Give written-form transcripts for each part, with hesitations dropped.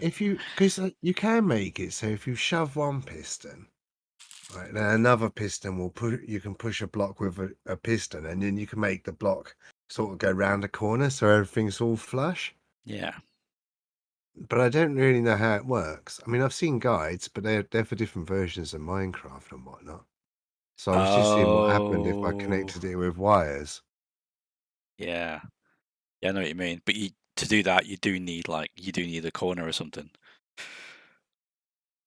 if you because you can make it so if you shove one piston, right, then another piston will push. You can push a block with a piston, and then you can make the block sort of go round a corner, so everything's all flush. Yeah. But I don't really know how it works. I mean, I've seen guides, but they're for different versions of Minecraft and whatnot. So I was just seeing what happened if I Oh, connected it with wires. yeah. Yeah, I know what you mean. But to do that, you do need a corner or something.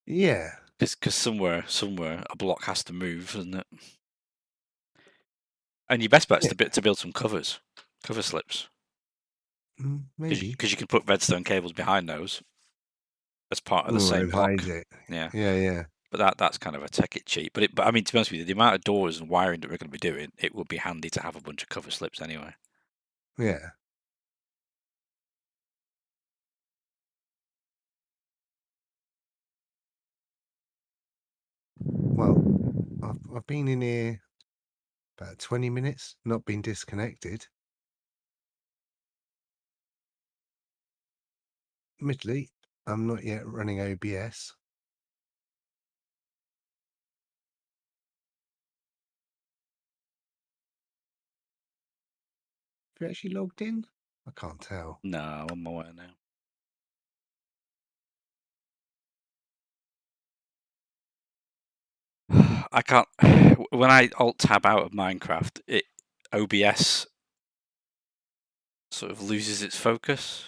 Yeah, Because somewhere a block has to move, isn't it? And your best bet's yeah, to build some cover slips, maybe. because you can put redstone cables behind those as part of the Oh, same and hide block. it. Yeah, Yeah, yeah, but that's kind of a Tekkit cheat. But I mean, to be honest with you, the amount of doors and wiring that we're going to be doing, it would be handy to have a bunch of cover slips anyway. yeah. Well, I've been in here about 20 minutes, not been disconnected. Admittedly, I'm not yet running OBS. Have you actually logged in? I can't tell. No, I'm on my way now. I can't. When I alt tab out of Minecraft, OBS sort of loses its focus.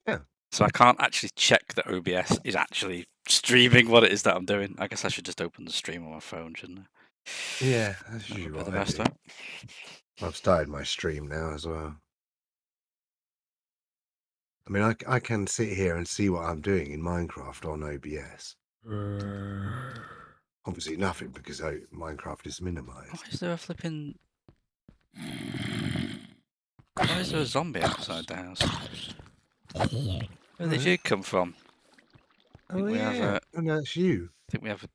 Yeah, So I can't actually check that OBS is actually streaming what it is that I'm doing. I guess I should just open the stream on my phone, shouldn't I? yeah, that's That usually would be what the I best do. way. I've started my stream now as well. I mean, I can sit here and see what I'm doing in Minecraft on OBS. Obviously nothing because Minecraft is Why minimized. is there a flipping... Why is there a zombie outside the house? Where did you come from? I Oh think we have yeah. a... Oh no, it's you. I think we have a...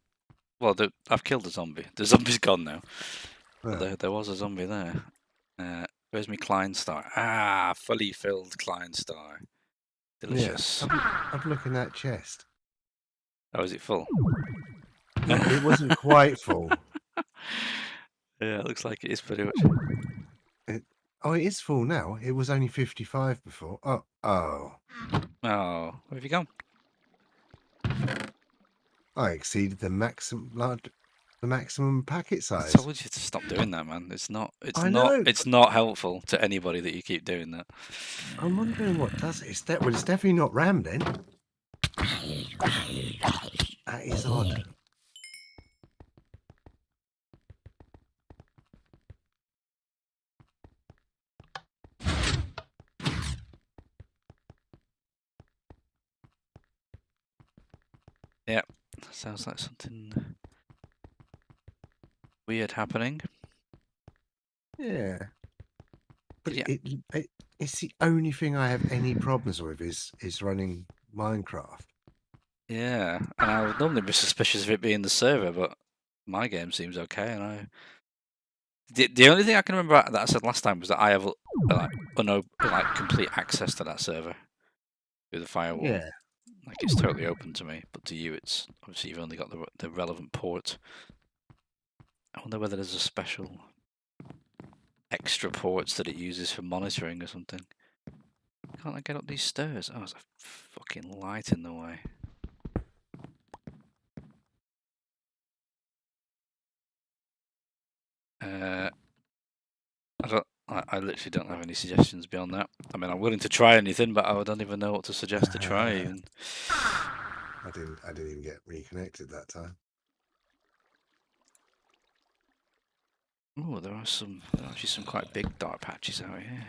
Well, I've killed the zombie. The zombie's gone now. But Oh. there was a zombie there. Where's my Klein star? Ah, fully filled Klein star. Yeah. Delicious. Have a look in that chest. Oh, is it full? Yeah, it wasn't quite full. Yeah, it looks like it is pretty much. It, oh, it is full now. It was only 55 before. Oh, oh. Oh, where have you gone? I exceeded the maximum packet I size. told you to stop doing that, man. It's not. I know. It's not helpful to anybody that you keep doing that. I'm wondering what does it. Well, it's definitely not RAM then. That is odd. Yeah, sounds like something weird happening. Yeah. But Yeah, it's the only thing I have any problems with is running Minecraft. yeah. And I would normally be suspicious of it being the server, but my game seems okay. And the only thing I can remember that I said last time was that I have complete access to that server through the firewall. Yeah. Like it's totally open to me, but to you, it's obviously you've only got the relevant port. I wonder whether there's a special extra ports that it uses for monitoring or something. Can't I get up these stairs? Oh, there's a fucking light in the way. I literally don't have any suggestions beyond that. I mean, I'm willing to try anything, but I don't even know what to suggest to try. Even. I didn't even get reconnected that time. Oh, there are actually some quite big dark patches out here.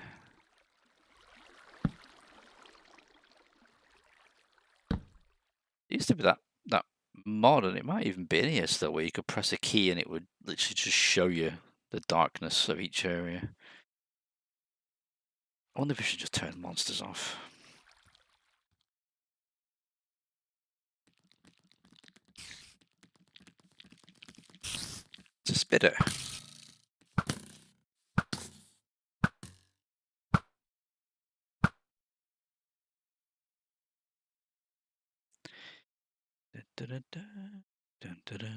It used to be that mod, and it might even be in here still, where you could press a key and it would literally just show you the darkness of each area. I wonder if we should just turn monsters off. It's a spitter. Da-da-da, dun-da-da.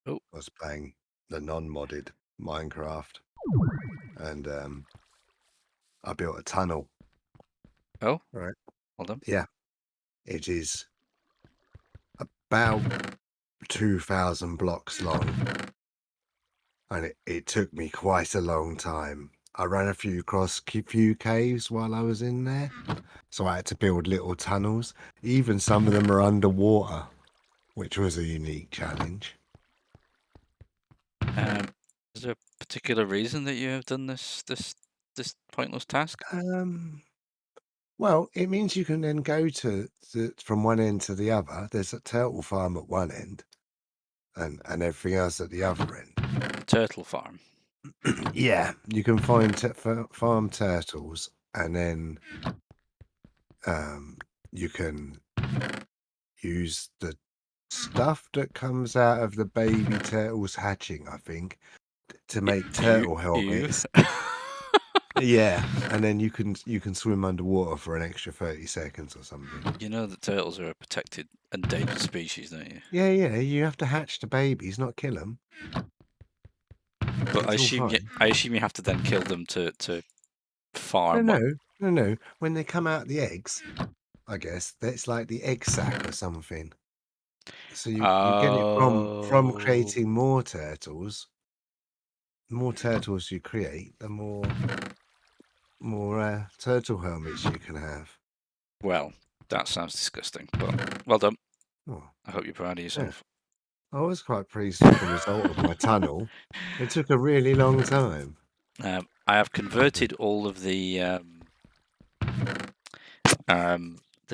Oh, I was playing the non-modded Minecraft, and I built a tunnel. oh, Right. well done. Yeah, it is about 2,000 blocks long, and it took me quite a long time. I ran a few caves while I was in there, so I had to build little tunnels. Even some of them are underwater, which was a unique challenge. Is there a particular reason that you have done this pointless task? Well, it means you can then go from one end to the other. There's a turtle farm at one end, and everything else at the other end. Turtle farm. Yeah, you can find farm turtles, and then you can use the stuff that comes out of the baby turtles hatching, I think, to make turtle You. helmets. Yeah, and then you can swim underwater for an extra 30 seconds or something. You know that turtles are a protected endangered species, don't you? Yeah, you have to hatch the babies, not kill them. But It's all fine. I assume you have to then kill them to farm. No. When they come out the eggs, I guess that's like the egg sac or something. So you get it from Oh, creating more turtles. The more turtles you create, the more turtle helmets you can have. well, that sounds disgusting. But well done. Oh, I hope you're proud of yeah. yourself. I was quite pleased with the result of my tunnel. It took a really long time. I have converted all of the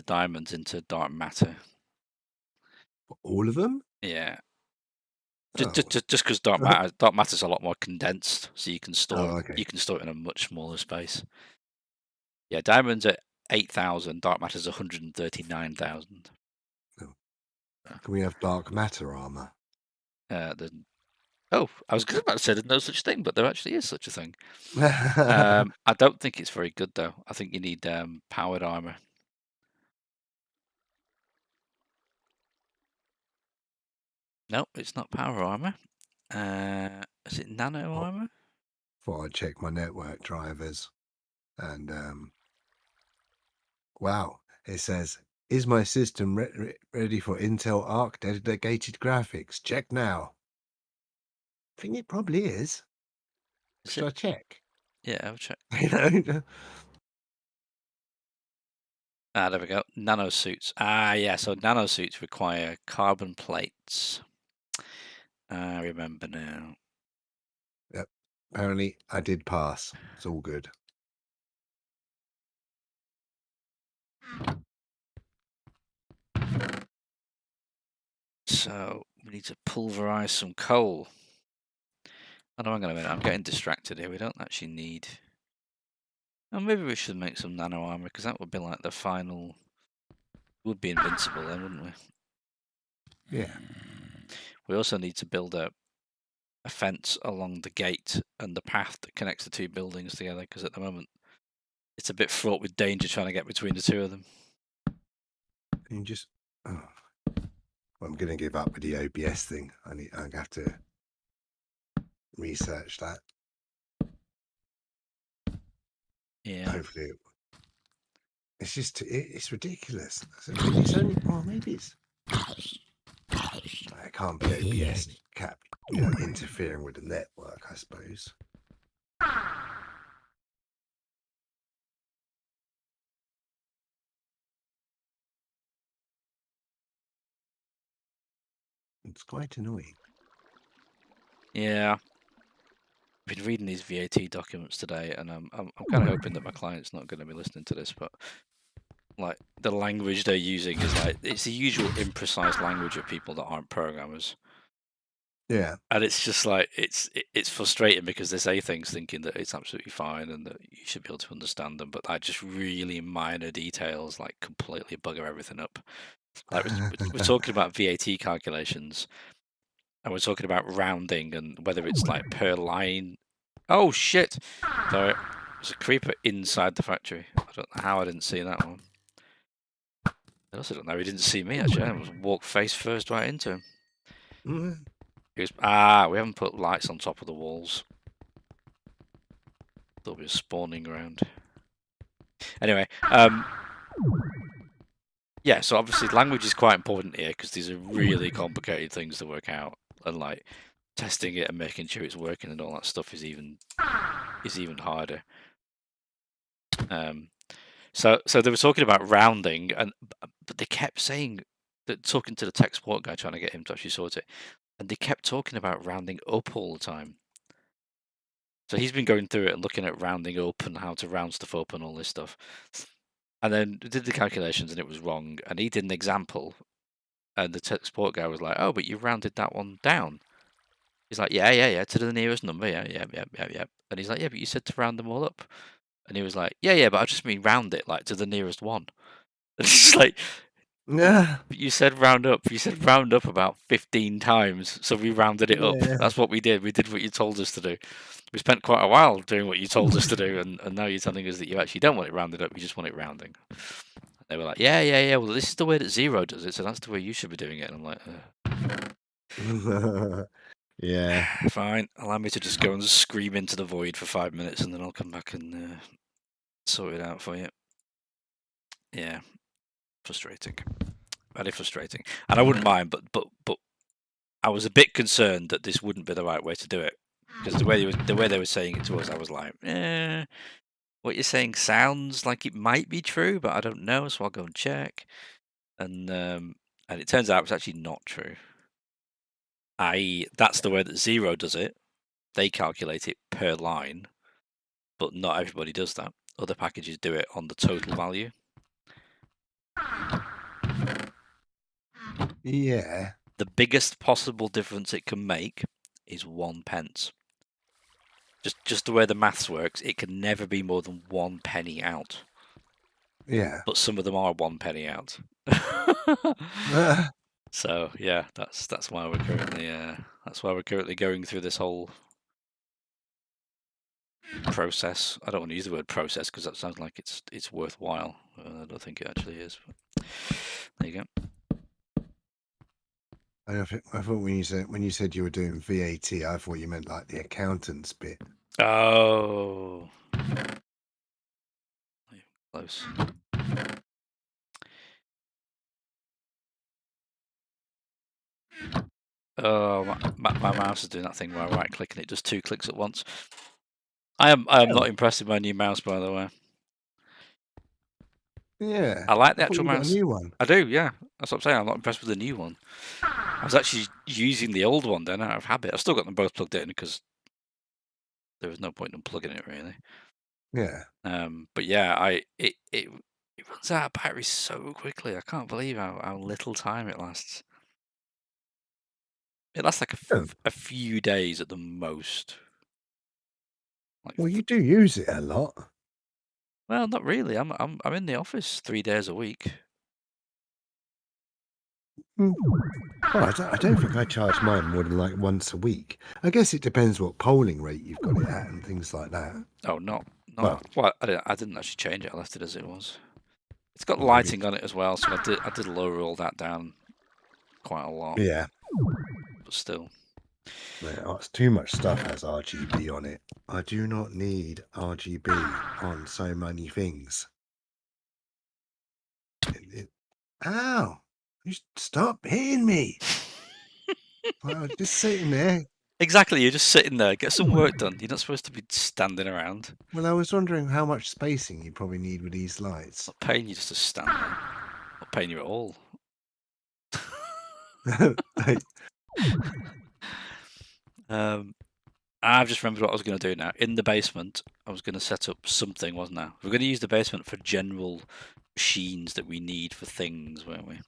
diamonds into dark matter. All of them? Yeah, Oh, just because dark matter's a lot more condensed, so you can oh, okay. store it in a much smaller space. Yeah, diamonds at 8,000, dark matter's 139,000. Oh. Can we have dark matter armor? Then oh, I was about to say there's no such thing, but there actually is such a thing. I don't think it's very good though. I think you need powered armor. No, it's not power armor. Is it nano Oh, armor? thought I'd check my network drivers, and wow, it says, "Is my system ready for Intel Arc dedicated graphics? Check now." I think it probably is. Is Should it? I check? Yeah, I'll check. You Ah, there we go. Nano suits. Ah, yeah. So nano suits require carbon plates. I remember now. Yep. Apparently, I did pass. It's all good. So we need to pulverize some coal. Oh, no, hang on a minute. I'm getting distracted here. We don't actually need. Oh, maybe we should make some nano armor because that would be like the final. Would be invincible then, wouldn't we? Yeah. We also need to build a fence along the gate and the path that connects the two buildings together because at the moment it's a bit fraught with danger trying to get between the two of them. You just. Oh. Well, I'm going to give up with the OBS thing. I have to research that. Yeah. Hopefully, it's just it's ridiculous. It's only maybe it's. I can't be OBS interfering with the network, I suppose. It's quite annoying. Yeah. I've been reading these VAT documents today, and I'm kind of hoping that my client's not going to be listening to this, but like the language they're using is like it's the usual imprecise language of people that aren't programmers. Yeah. And it's just like it's frustrating because they say things thinking that it's absolutely fine and that you should be able to understand them, but like just really minor details like completely bugger everything up. Like we're talking about VAT calculations, and we're talking about rounding and whether it's like per line. Oh shit! Sorry, there's a creeper inside the factory. I don't know how I didn't see that one. I also don't know. He didn't see me actually. I was walked face first right into him. Mm. He was we haven't put lights on top of the walls. There'll be a spawning ground. Anyway, yeah. So obviously, language is quite important here because these are really complicated things to work out, and like testing it and making sure it's working and all that stuff is even harder. So they were talking about rounding, but they kept saying that, talking to the tech support guy trying to get him to actually sort it, and they kept talking about rounding up all the time. So he's been going through it and looking at rounding up and how to round stuff up and all this stuff, and then did the calculations and it was wrong. And he did an example, and the tech support guy was like, "Oh, but you rounded that one down." He's like, "Yeah, to the nearest number, yeah." And he's like, "Yeah, but you said to round them all up." And he was like, "Yeah, but I just mean round it like to the nearest one." And it's like, Yeah. but you said round up. You said round up about 15 times, so we rounded it up. Yeah. That's what we did. We did what you told us to do. We spent quite a while doing what you told us to do, and now you're telling us that you actually don't want it rounded up. You just want it rounding. They were like, yeah. Well, this is the way that Zero does it, so that's the way you should be doing it. And I'm like, Yeah. fine. Allow me to just go and scream into the void for 5 minutes, and then I'll come back and sort it out for you. Yeah, frustrating. Very frustrating. And I wouldn't mind, but I was a bit concerned that this wouldn't be the right way to do it, because the way they were saying it to us, I was like, what you're saying sounds like it might be true, but I don't know, so I'll go and check. And it turns out it's actually not true. That's the way that Zero does it. They calculate it per line, but not everybody does that. Other packages do it on the total value. Yeah. The biggest possible difference it can make is 1 pence. Just the way the maths works, it can never be more than 1 penny out. Yeah. But some of them are 1 penny out. So yeah, that's why we're currently going through this whole process. I don't want to use the word process because that sounds like it's worthwhile. I don't think it actually is. But there you go. I thought when you said you were doing VAT, I thought you meant like the accountant's bit. Oh, close. Oh, my mouse is doing that thing where I right click and it does 2 clicks at once. I am not impressed with my new mouse, by the way. Yeah. I like the I thought actual you got a mouse. new one. I do, yeah. That's what I'm saying. I'm not impressed with the new one. I was actually using the old one then out of habit. I've still got them both plugged in because there was no point in unplugging it really. Yeah. But yeah, it runs out of battery so quickly. I can't believe how little time it lasts. It lasts like Oh. a few days at the most. Like, Well, you do use it a lot. well, not really. I'm in the office 3 days a week. Well, I don't think I charge mine more than like once a week. I guess it depends what polling rate you've got it at and things like that. Oh, not Well, well. I didn't actually change it. I left it as it was. It's got or maybe lighting on it as well, so I did lower all that down quite a lot. yeah. But still. No, it's too much stuff has RGB on it. I do not need RGB on so many things. Ow! You stop hitting me! I was just sitting there. Exactly, you're just sitting there. Get some work done. You're not supposed to be standing around. Well, I was wondering how much spacing you probably need with these It's lights. not paying you just to stand there. Not paying you at all. I've just remembered what I was going to do now. In the basement, I was going to set up something, wasn't I? We're going to use the basement for general machines that we need for things, weren't we?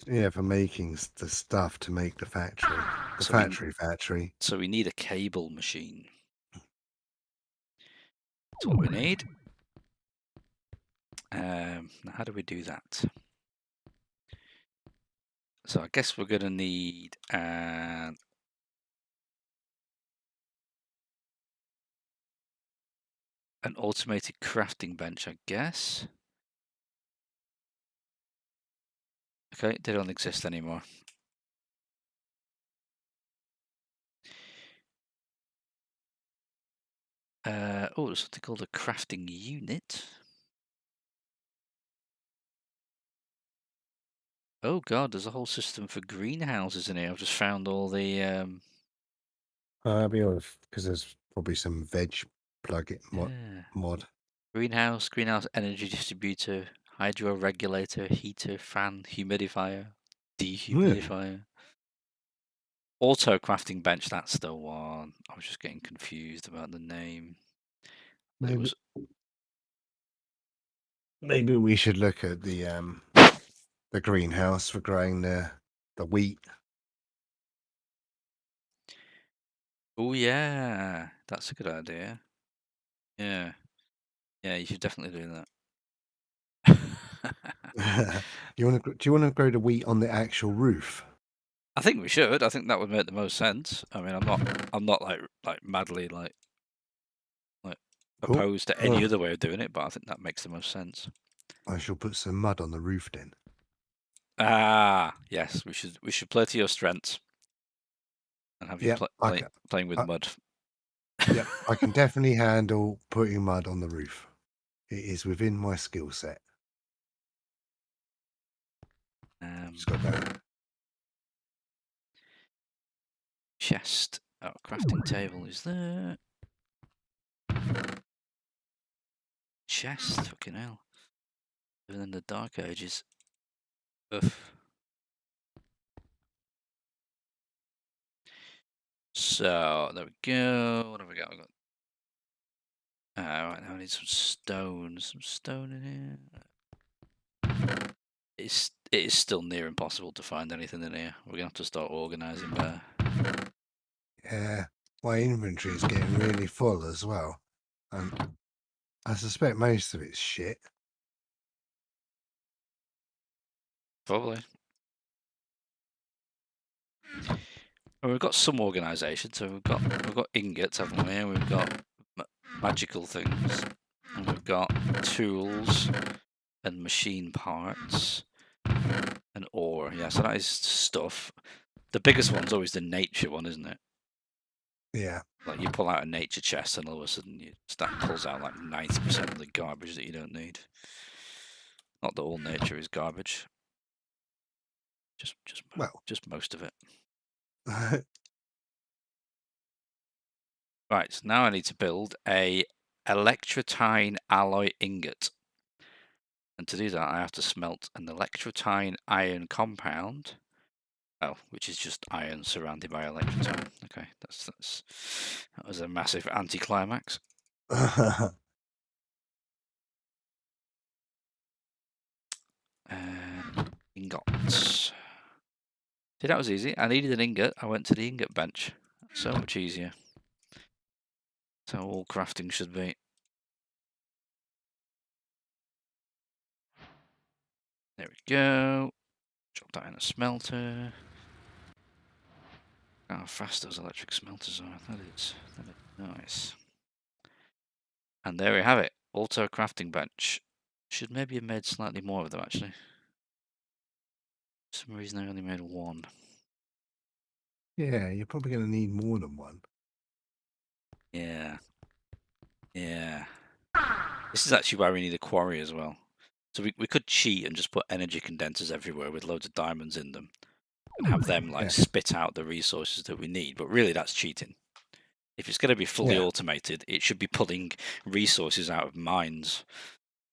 Yeah, for making the stuff to make the factory. The factory. So we need a cable machine. That's what we need. Now how do we do that? So I guess we're going to need an automated crafting bench, I guess. Okay, they don't exist anymore. Oh, there's something called a crafting unit. Oh god, there's a whole system for greenhouses in here. I've just found all the I'll be honest, because there's probably some veg plugin yeah. mod. Greenhouse energy distributor, hydro regulator, heater, fan, humidifier, Really? dehumidifier. Auto crafting bench, that's the one. I was just getting confused about the name. It Maybe was maybe we should look at the greenhouse for growing the wheat. oh yeah, that's a good idea. Yeah. Yeah, you should definitely do that. Do you want to grow the wheat on the actual roof? I think we should. I think that would make the most sense. I mean, I'm not like madly like Oh, opposed to any oh, other way of doing it, but I think that makes the most sense. I shall put some mud on the roof then. Ah, yes, we should play to your strengths and have you Yep, playing with uh, mud. yep, I can definitely handle putting mud on the roof. It is within my skill set. Just got that. Chest. Oh, crafting table is there. Chest, fucking hell. Living in the dark ages. Ugh. So there we go. What have we got? Right now I need some stone. Some stone in here. It is still near impossible to find anything in here. We're gonna have to start organising better. Yeah, my inventory is getting really full as well. And I suspect most of it's shit. Probably. Well, we've got some organisation, so we've got ingots, haven't we? And we've got magical things, and we've got tools and machine parts and ore. Yeah, so that is stuff. The biggest one's always the nature one, isn't it? Yeah. Like you pull out a nature chest, and all of a sudden that pulls out like 90% of the garbage that you don't need. Not that all nature is garbage. Well, Just most of it. Right, so now I need to build a electrotine alloy ingot. And to do that, I have to smelt an electrotine iron compound. Oh, which is just iron surrounded by electrotine. Okay, that was a massive anticlimax. Ingots. See, that was easy. I needed an ingot. I went to the ingot bench. So much easier. That's how all crafting should be. There we go. Drop that in a smelter. How fast those electric smelters are. That is nice. And there we have it. Auto crafting bench. Should maybe have made slightly more of them actually. For some reason I only made one. Yeah, you're probably going to need more than one. Yeah. Yeah. This is actually why we need a quarry as well. So we could cheat and just put energy condensers everywhere with loads of diamonds in them and have them like Yeah. spit out the resources that we need. But really that's cheating. If it's going to be fully Yeah. automated, it should be pulling resources out of mines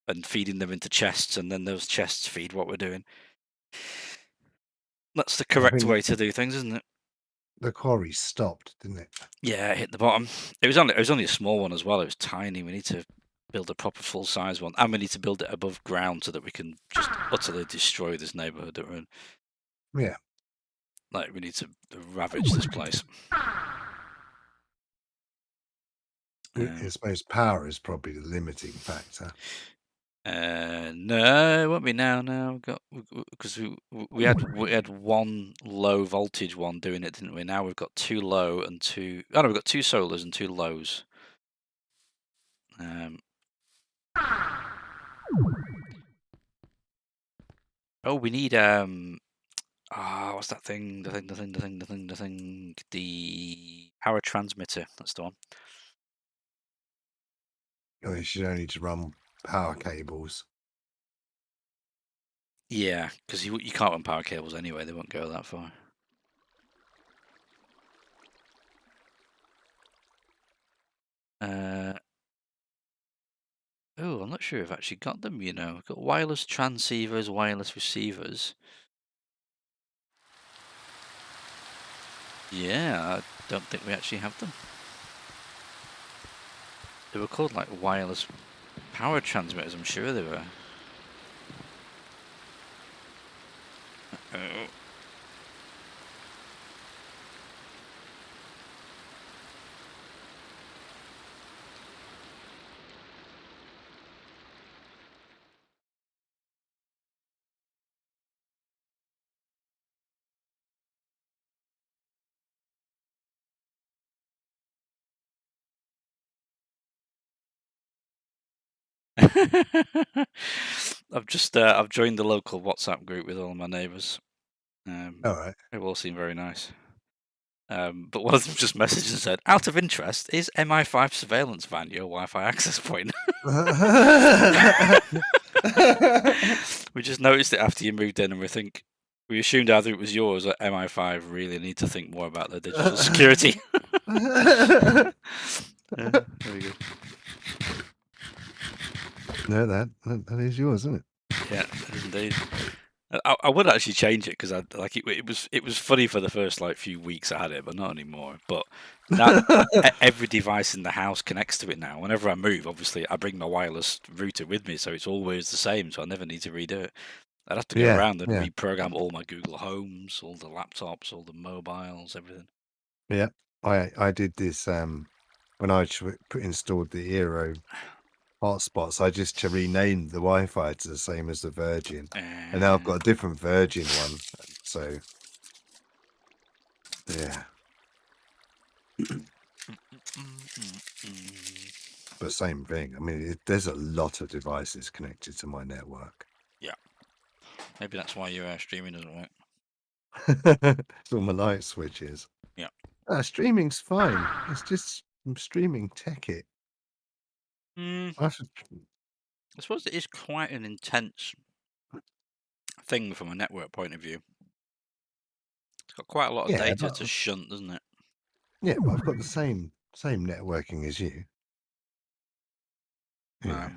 and feeding them into chests, and then those chests feed what we're doing. That's the I correct think way to do things, isn't it? the quarry stopped, didn't it? Yeah, it hit the bottom. It was only a small one as well. It was tiny. We need to build a proper full size one, and we need to build it above ground so that we can just utterly destroy this neighborhood that we're in. Yeah. Like we need to ravage this place. I suppose power is probably the limiting factor. No, it won't be now. Now because we had one low voltage one doing it, didn't we? Now we've got two low and two. Oh no, we've got two solars and two lows. Oh, we need what's that thing? The power transmitter. That's the one. Oh, you should only to run power cables. Yeah, because you can't run power cables anyway. They won't go that far. Oh, I'm not sure if I've actually got them. We've got wireless transceivers, wireless receivers. Yeah, I don't think we actually have them. They were called like wireless power transmitters. I'm sure they were. Oh. I've joined the local WhatsApp group with all my neighbours. All right. They all seem very nice. But one of them just messaged and said, "Out of interest, is MI5 surveillance van your Wi-Fi access point?" We just noticed it after you moved in, and we assumed either it was yours or MI5 really need to think more about their digital security. Very good. No, that is yours, isn't it? Yeah, it is indeed. I would actually change it because I like it. It was funny for the first like few weeks I had it, but not anymore. But now every device in the house connects to it now. Whenever I move, obviously I bring my wireless router with me, so it's always the same. So I never need to redo it. I'd have to go Yeah, around and yeah, reprogram all my Google Homes, all the laptops, all the mobiles, everything. yeah. I did this when I installed the Eero hotspots. I just renamed the Wi-Fi to the same as the Virgin, and now I've got a different Virgin one. So yeah, but same thing. I mean, there's a lot of devices connected to my network. Yeah, maybe that's why your streaming doesn't work. It's all my light switches. Yeah. Streaming's fine. It's just I'm streaming Tekkit. Mm, I should, I suppose it is quite an intense thing from a network point of view. It's got quite a lot of yeah, data but to shunt, doesn't it? I've got the same networking as you. Yeah,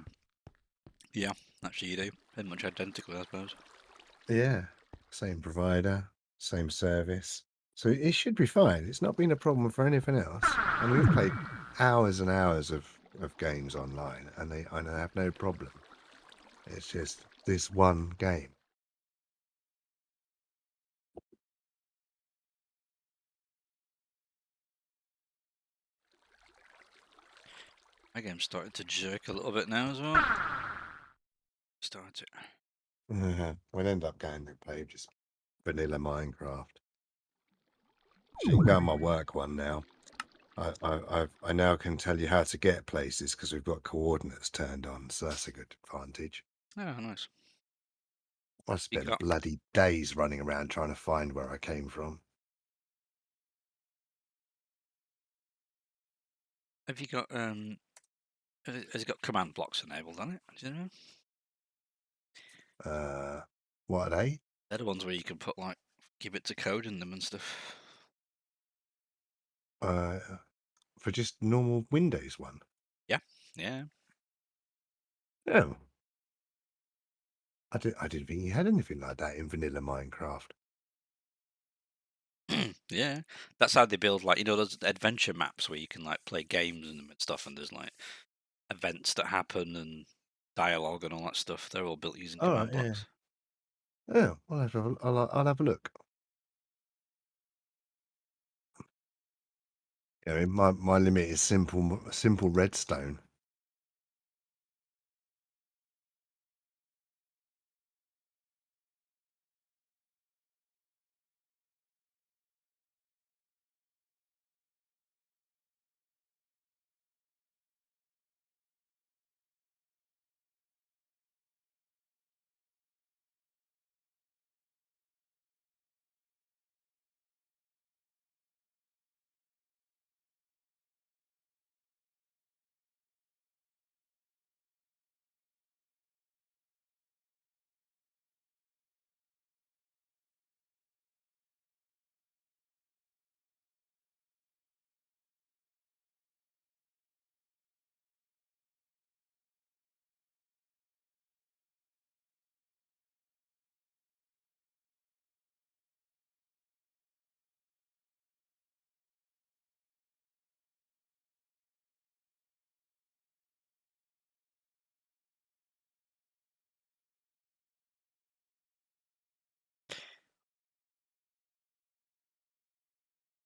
Yeah, actually you do. Pretty much identical, I suppose. yeah, same provider, same service. So it should be fine. It's not been a problem for anything else. I mean, we've played hours and hours of games online, and I have no problem. It's just this one game. My game's starting to jerk a little bit now as well. Start it. We'll end up going to play just vanilla Minecraft. So you can go on my work one now. I now can tell you how to get places because we've got coordinates turned on, so that's a good advantage. Oh, nice. I You spent got bloody days running around trying to find where I came from. have you got has it got command blocks enabled on it? Do you know? What are they? They're the ones where you can put like give it to code in them and stuff. Uh, for just normal Windows one. Yeah, yeah. Oh, I didn't think you had anything like that in vanilla Minecraft. Yeah, that's how they build like those adventure maps where you can like play games in them and stuff, and there's like events that happen and dialogue and all that stuff. They're all built using All right, command yeah. blocks. Oh, I'll have a look. I mean, my limit is simple redstone.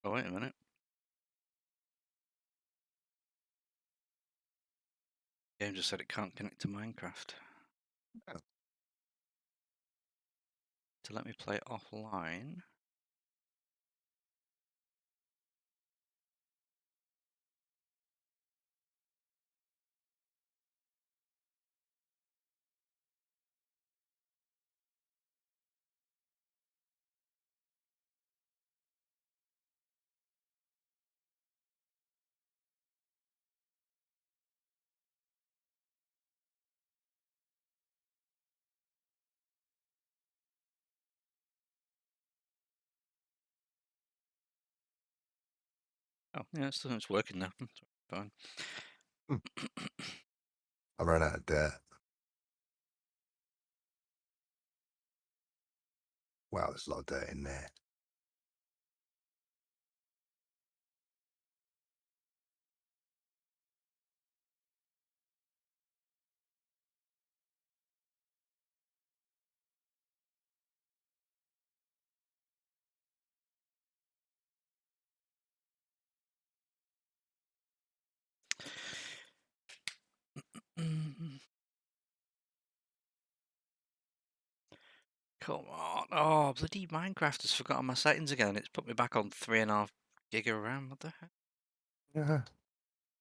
Oh, wait a minute. Game just said it can't connect to Minecraft. Oh. To let me play it offline. Oh, yeah, it's working now. It's fine. Hmm. I ran out of dirt. Wow, there's a lot of dirt in there. Come on. Oh, bloody Minecraft has forgotten my settings again. It's put me back on 3.5 gig of RAM. What the heck? Yeah.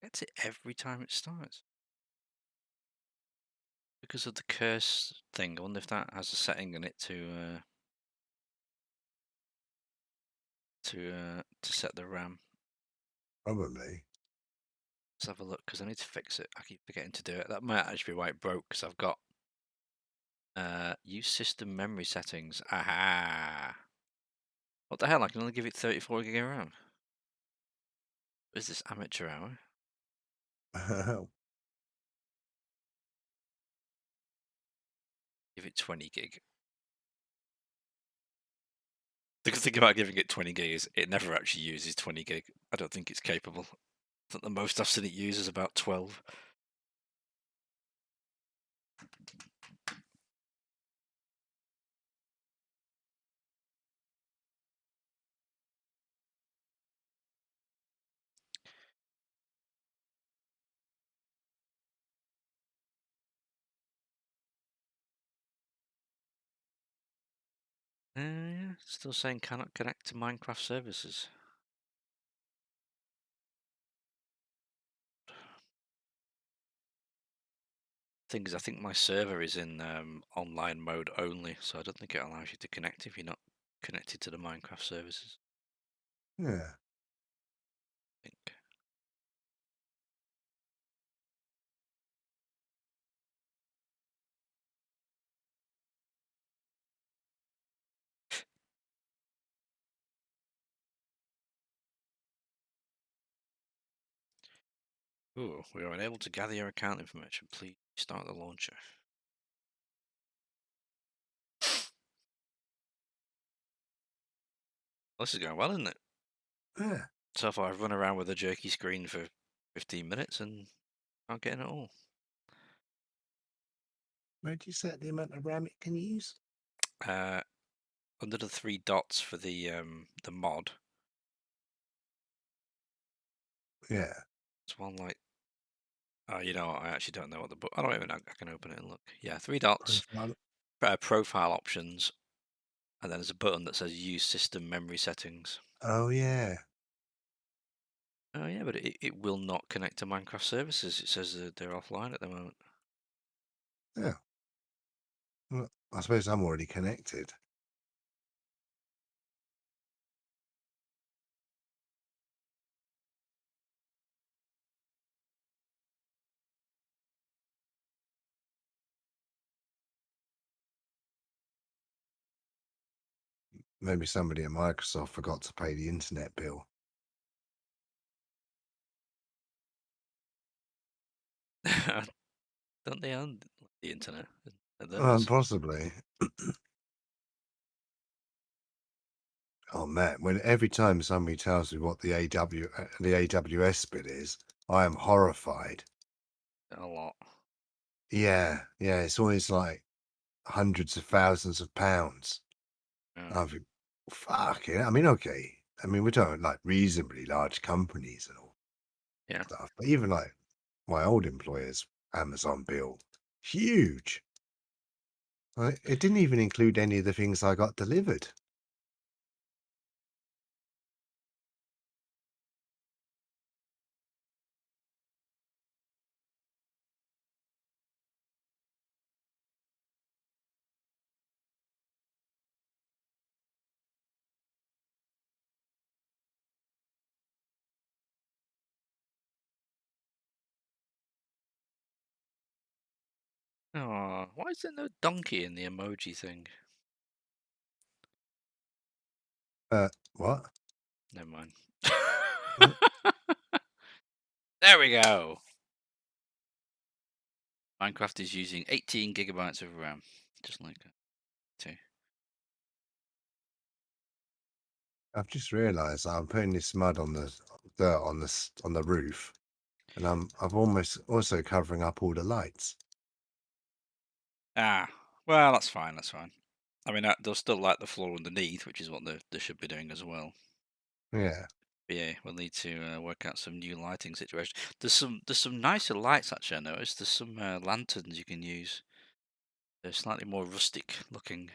Gets it every time it starts. Because of the curse thing. I wonder if that has a setting in it to set the RAM. Probably. Let's have a look, because I need to fix it. I keep forgetting to do it. That might actually be why it broke, because I've got use system memory settings. Aha! What the hell? I can only give it 34 gig of RAM. What is this, amateur hour? Give it 20 gig. The good thing about giving it 20 gig is it never actually uses 20 gig. I don't think it's capable. I think the most I've seen it use is about 12. Yeah, still saying cannot connect to Minecraft services. Thing is, I think my server is in online mode only, so I don't think it allows you to connect if you're not connected to the Minecraft services. Yeah. I think. Ooh, we are unable to gather your account information. Please start the launcher. This is going well, isn't it? Yeah. So far, I've run around with a jerky screen for 15 minutes and not getting it all. Where do you set the amount of RAM it can use? Under the 3 dots for the mod, Yeah. it's one like. You know, I actually don't know what the book. I don't even know. I can open it and look. Yeah, 3 dots, Profile. profile options, and then there's a button that says use system memory settings. Oh, yeah. Oh yeah, but it will not connect to Minecraft services. It says they're offline at the moment. Yeah. Well, I suppose I'm already connected. Maybe somebody at Microsoft forgot to pay the internet bill. Don't they own the internet? Theirs. Possibly. Oh man, when every time somebody tells me what the AWS bit is, I am horrified. A lot. Yeah, yeah, it's always like hundreds of thousands of pounds. Yeah. I think, fuck it. I mean, okay, I mean, we're talking like reasonably large companies and all Yeah. stuff. But even like my old employer's Amazon bill, huge. It didn't even include any of the things I got delivered. Oh, why is there no donkey in the emoji thing? What? Never mind. Uh, There we go. Minecraft is using 18 gigabytes of RAM, just like that. Too. I've just realised I'm putting this mud on the dirt on the roof, and I've almost also covering up all the lights. Ah, well, that's fine. That's fine. I mean, they'll still light the floor underneath, which is what they should be doing as well. Yeah. But yeah, we'll need to work out some new lighting situation. There's some nicer lights actually. I noticed there's some lanterns you can use. They're slightly more rustic looking.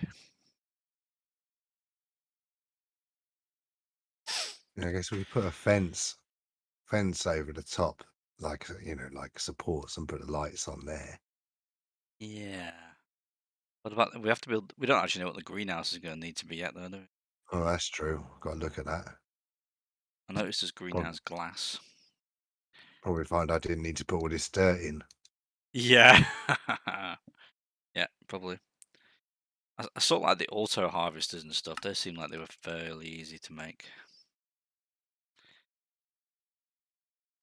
I guess we could put a fence over the top, like like supports, and put the lights on there. Yeah. What about we have to build? We don't actually know what the greenhouse is going to need to be yet, though. Do we? Oh, that's true. Got to look at that. I noticed there's Prob- greenhouse glass. Probably find I didn't need to put all this dirt in. Yeah. Yeah, probably. I sort of like the auto harvesters and stuff. They seem like they were fairly easy to make.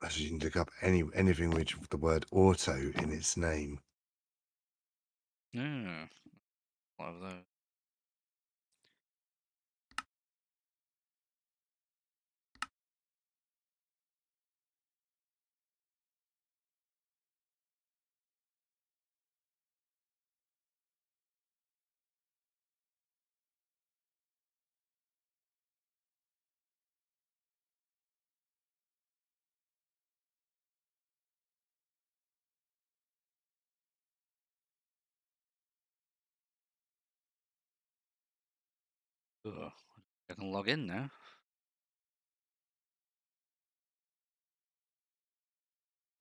As you can look up anything with the word auto in its name. Yeah. What of those? Ugh. I can log in now.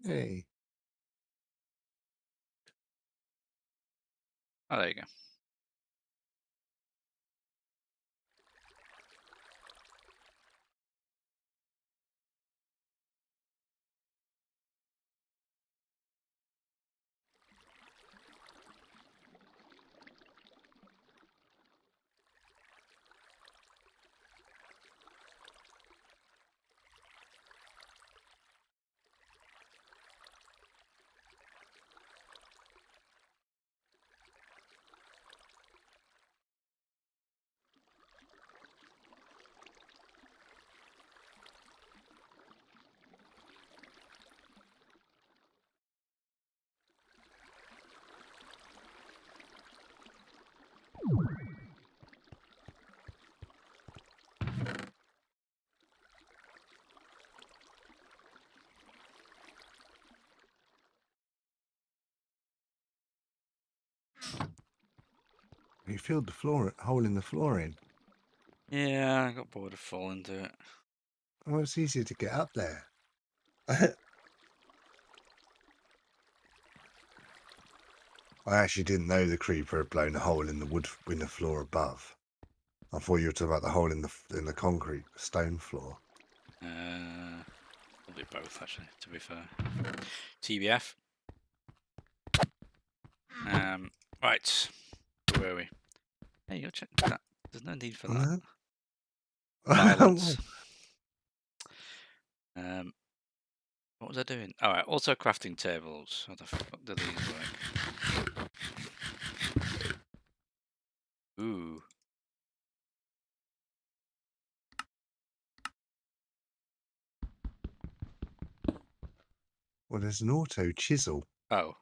Hey. Oh, there you go. You filled the hole in the floor in. Yeah, I got bored of falling to it. Oh, it's easier to get up there. I actually didn't know the creeper had blown a hole in the wood in the floor above. I thought you were talking about the hole in the concrete stone floor. Probably both, actually, to be fair. TBF. Right. Where were we? Hey, you'll check that. There's no need for that. Violence. What was I doing? All right, auto crafting tables. How the fuck do these work? Ooh. Well, there's an auto chisel. Oh.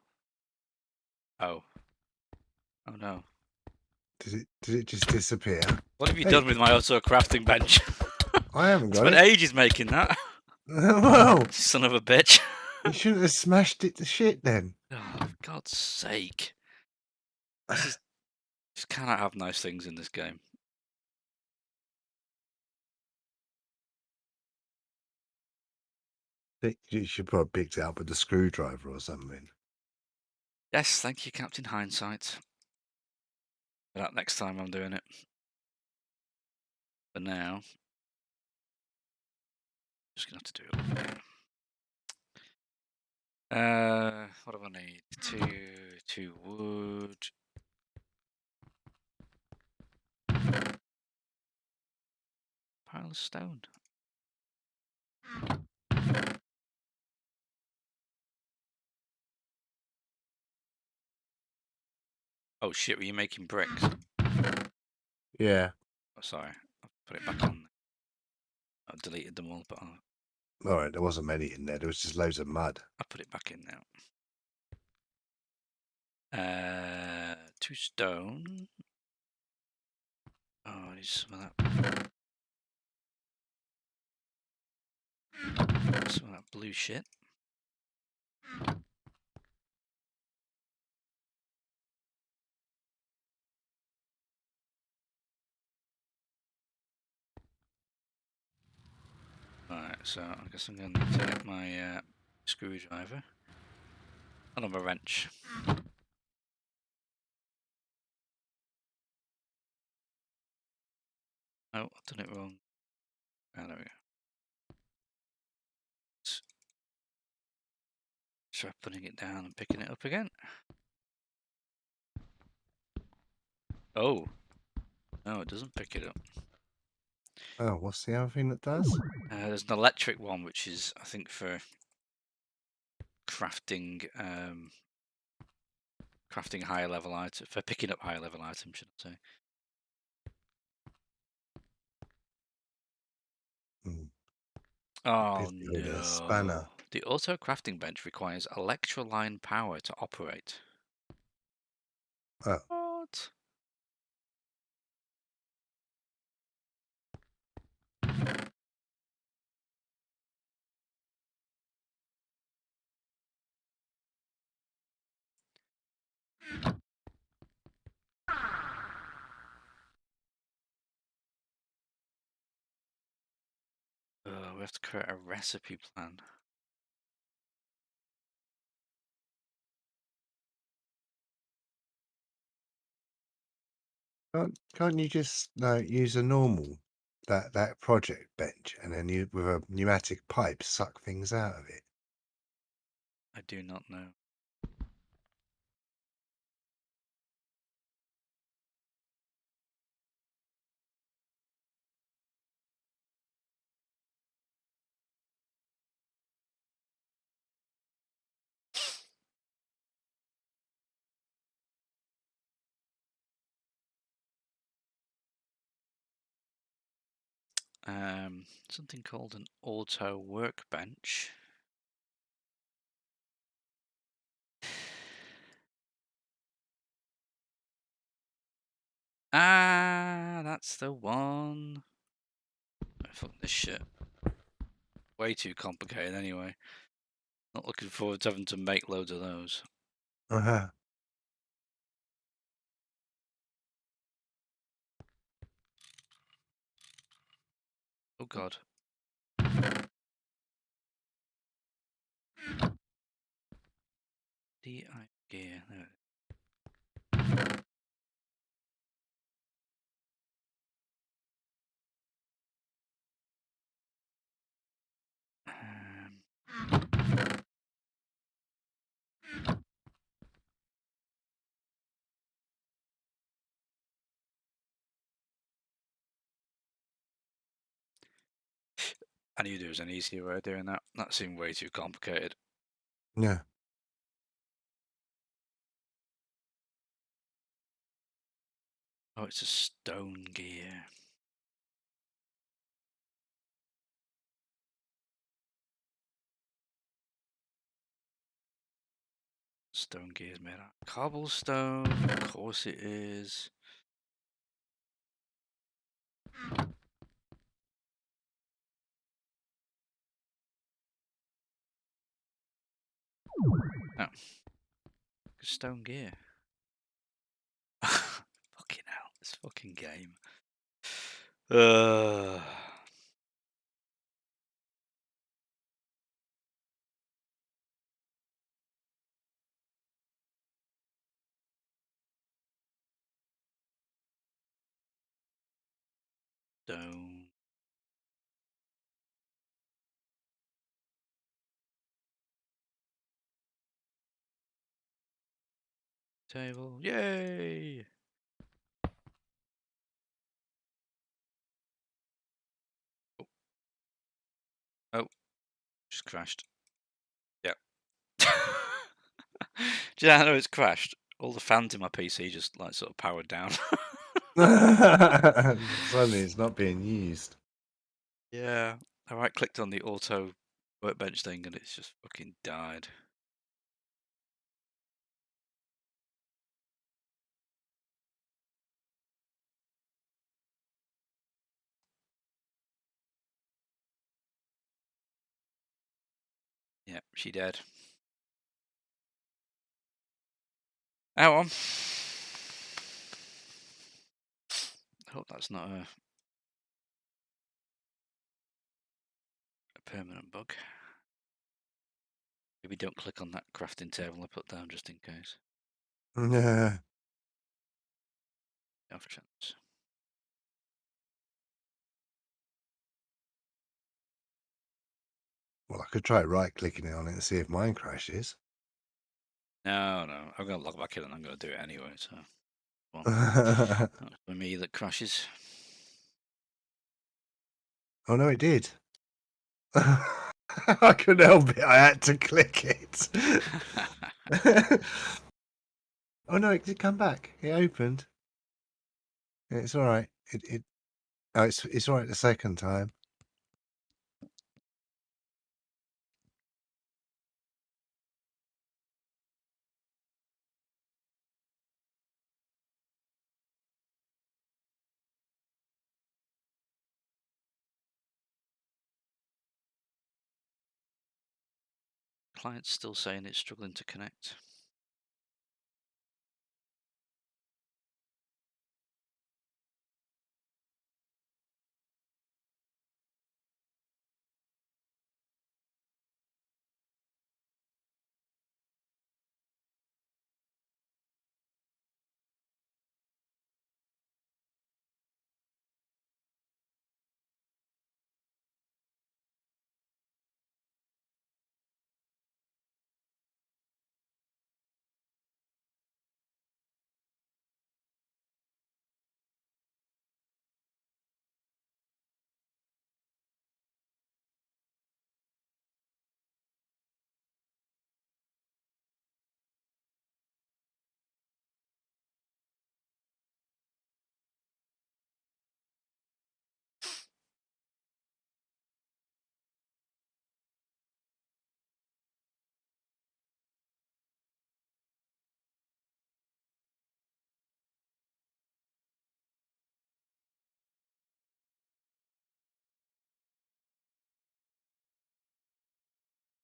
Oh. Oh no. Did it just disappear? What have you Hey. done with my auto crafting bench? I haven't got Spent it. ages making that. Whoa! Son of a bitch. You shouldn't have smashed it to shit then. Oh, for God's sake. This is... Just cannot have nice things in this game. You should probably picked it up with a screwdriver or something. Yes, thank you, Captain Hindsight. For that next time I'm doing it. For now, just gonna have to do it all again. What do I need? Two wood. Pile of stone. Oh shit, were you making bricks? Yeah. Oh, sorry. I'll put it back on. I deleted them all, but All right, there wasn't many in there. There was just loads of mud. I'll put it back in now. 2 stone. Oh, I need some of that. Some of that blue shit. Right, so I guess I'm going to need to get my screwdriver. Another wrench. Oh, I've done it wrong. Ah, there we go. Try putting it down and picking it up again. Oh, no, it doesn't pick it up. Oh, what's the other thing that does? There's an electric one, which is, I think, for crafting, crafting higher level items, for picking up higher level items, should I say. Hmm. Oh A spanner. no. The auto crafting bench requires electroline power to operate. Oh, What? We have to create a recipe plan. can't you just use a normal that project bench and then you with a pneumatic pipe suck things out of it? I do not know. Something called an auto workbench. Ah, that's the one. Fuck this shit. Way too complicated anyway. Not looking forward to having to make loads of those. Uh-huh. Oh god. DI gear. There. I knew there was an easier way of doing that. That seemed way too complicated. Yeah. Oh, it's a stone gear. Stone gear is made out of cobblestone. Of course it is. Oh. Stone gear. Fucking hell, this fucking game. Stone. Table. Yay! Oh, just crashed. Yep. Do you know how it's crashed? All the fans in my PC just like sort of powered down. Suddenly it's not being used. Yeah. I right clicked on the auto workbench thing and it's just fucking died. Yep, she dead. Out on. I hope that's not a permanent bug. Maybe don't click on that crafting table I put down just in case. Yeah. Off chance. Well, I could try right-clicking it on it and see if mine crashes. No, no. I'm gonna log back in and I'm gonna do it anyway, so well. Oh That's for me that crashes. no, it did. I couldn't help it. I had to click it. Oh no, it did come back. It opened. It's all right. Oh, it's all right the second time. Client's still saying it's struggling to connect.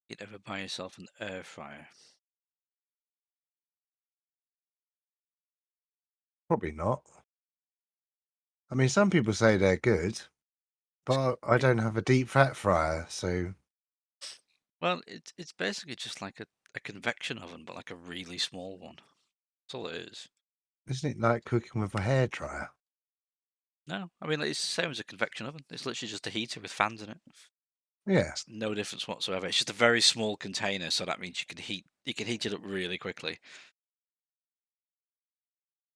You'd ever buy yourself an air fryer? Probably not. I mean, some people say they're good, but I don't have a deep fat fryer, so Well, it's basically just like a convection oven, but like a really small one. That's all it is. isn't it like cooking with a hairdryer? No, I mean it's the same as a convection oven. It's literally just a heater with fans in it. Yeah. It's no difference whatsoever. It's just a very small container, so that means you can heat it up really quickly.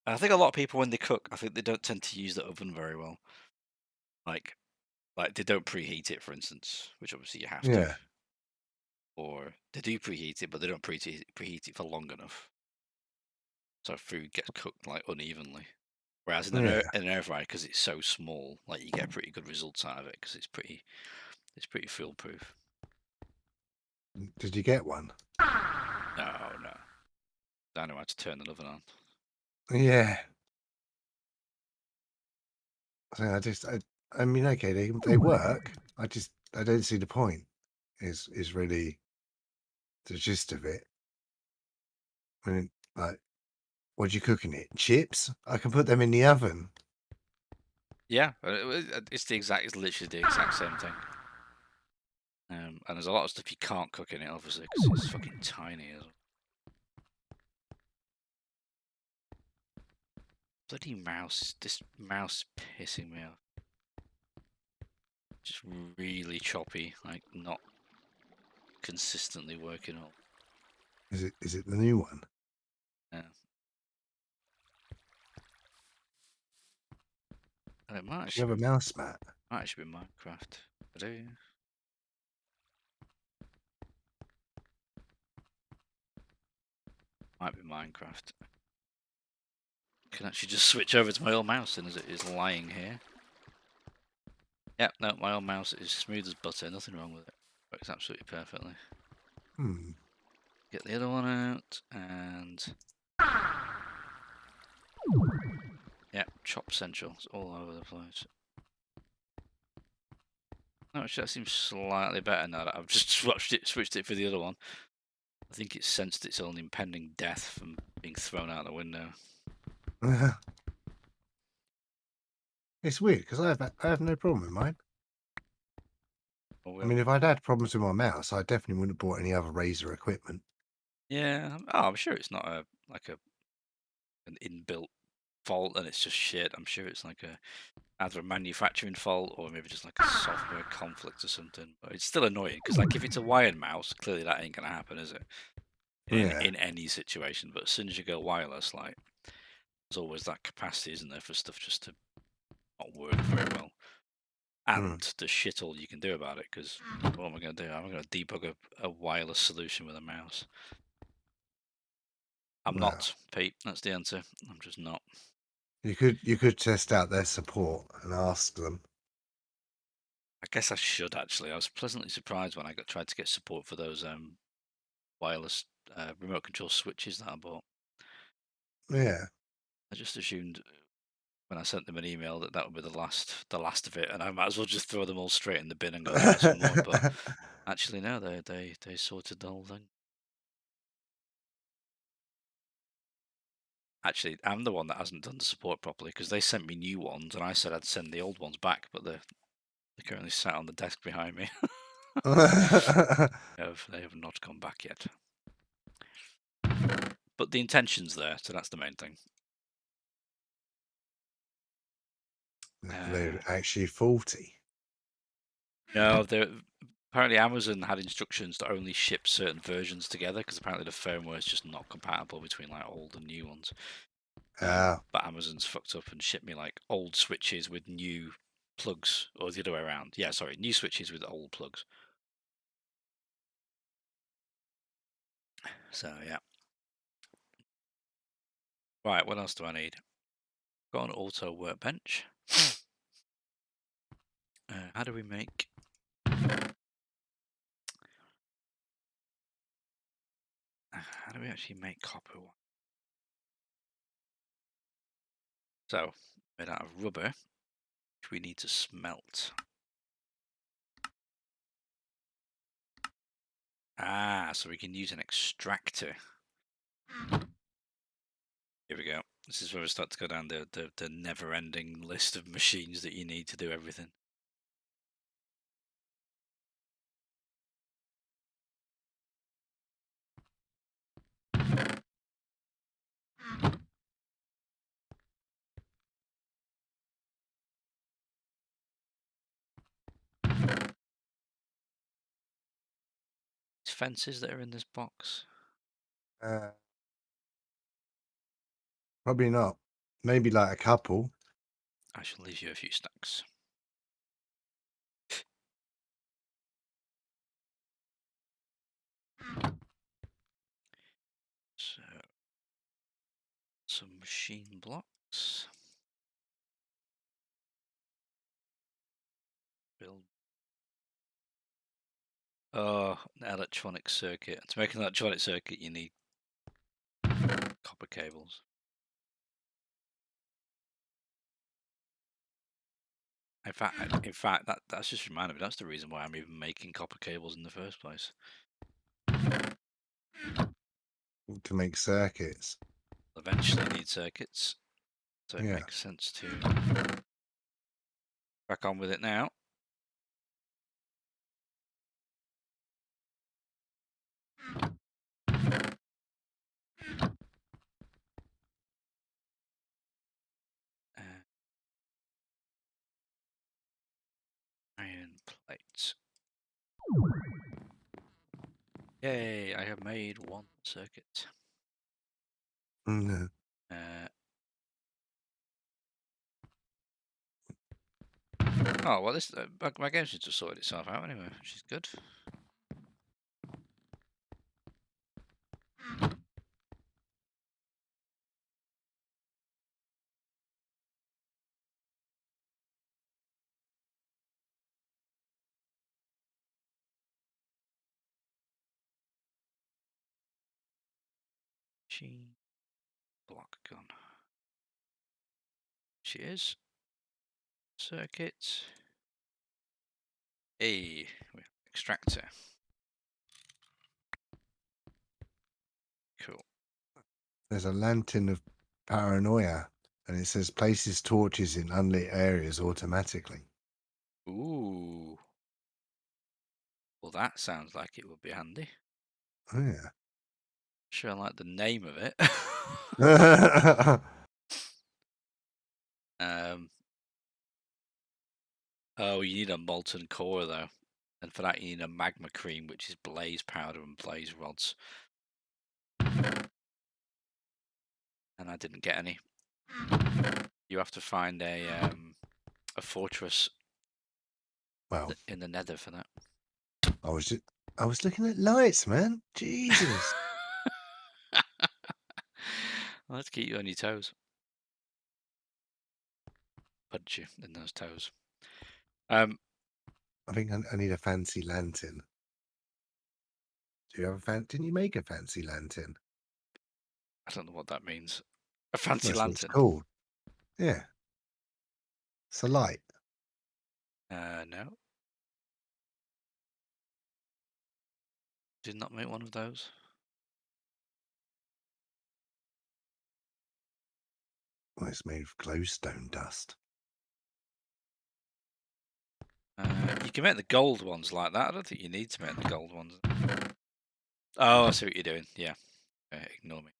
And I think a lot of people when they cook, I think they don't tend to use the oven very well. Like like they don't preheat it, for instance, which obviously you have to. Yeah. Or they do preheat it, but they don't preheat it for long enough, so food gets cooked like unevenly. Whereas Yeah. in an air fryer, because it's so small, like you get pretty good results out of it because it's pretty foolproof. Did you get one? No, no, I know how to turn the oven on. Yeah. So I mean, okay, they work. I don't see the point. Is really the gist of it. I mean, like, what do you cook in it? Chips? I can put them in the oven. Yeah, it's literally the exact same thing. And there's a lot of stuff you can't cook in it, obviously, because it's fucking tiny as well. Bloody mouse! This mouse is pissing me off. Just really choppy, like not consistently working all. Is it the new one? Yeah. And it might Do you actually have a mouse mat? be Minecraft. I do. Might be Minecraft. I can actually just switch over to my old mouse and as it is lying here. Yep, no, my old mouse is smooth as butter, nothing wrong with it. Works absolutely perfectly. Hmm. Get the other one out and yeah, chop central. It's all over the place. No, actually, that seems slightly better now that I've just switched it for the other one. I think it sensed its own impending death from being thrown out the window. It's weird because I have no problem with mine. Oh, I mean, if I'd had problems with my mouse, I definitely wouldn't have bought any other Razer equipment. yeah. Oh, I'm sure it's not an inbuilt fault and it's just shit. I'm sure it's like either a manufacturing fault or maybe just like a software conflict or something. But it's still annoying because like if it's a wired mouse, clearly that ain't gonna happen, is it? Yeah. In any situation. But as soon as you go wireless, like there's always that capacity, isn't there, for stuff just to not work very well. Hmm. And the shit all you can do about it because what am I going to do? I'm going to debug a wireless solution with a mouse. I'm Well, not, Pete. That's the answer. I'm just not. you could test out their support and ask them. I guess I should actually. I was pleasantly surprised when I tried to get support for those wireless remote control switches that I bought. Yeah. I just assumed when I sent them an email that that would be the last of it, and I might as well just throw them all straight in the bin and go buy some more. But actually, no, they sorted the whole thing. Actually, I'm the one that hasn't done the support properly because they sent me new ones, and I said I'd send the old ones back, but they're currently sat on the desk behind me. They have not come back yet. But the intention's there, so that's the main thing. They're actually faulty. No, apparently Amazon had instructions to only ship certain versions together because apparently the firmware is just not compatible between like old and new ones. Ah. But Amazon's fucked up and shipped me like old switches with new plugs, or the other way around. Yeah, sorry, new switches with old plugs. So yeah. Right, what else do I need? Got an auto workbench. How do we make? How do we actually make copper? So, made out of rubber, which we need to smelt. Ah, so we can use an extractor. Here we go. This is where we start to go down the never-ending list of machines that you need to do everything. Fences that are in this box. Probably not. Maybe like a couple. I shall leave you a few stacks. So, some machine blocks. Build. Oh, an electronic circuit. To make an electronic circuit, you need copper cables. In fact, that's just reminded me. That's the reason why I'm even making copper cables in the first place. to make circuits. Eventually need circuits, so it Yeah. makes sense to crack on with it now. Uh, iron plates. Yay, I have made one circuit. No. Uh, oh, well, this my game should just sorted itself out anyway, which is good. Machine block gun. She is. Circuit. A extractor. Cool. There's a lantern of paranoia, and it says places torches in unlit areas automatically. Ooh. Well, that sounds like it would be handy. Oh, yeah. Sure, I like the name of it. um. Oh, you need a molten core though, and for that you need a magma cream, which is blaze powder and blaze rods. And I didn't get any. You have to find a fortress Well, in the Nether for that. I was looking at lights, man. Jesus. Let's keep you on your toes. Punch you in those toes. I think I need a fancy lantern. Do you have a Didn't you make a fancy lantern? I don't know what that means. A fancy That's what it's lantern. called. Yeah. It's a light. No. Did not make one of those. Well, it's made of glowstone dust. You can make the gold ones like that. I don't think you need to make the gold ones. Oh, I see what you're doing. Yeah. Ignore me.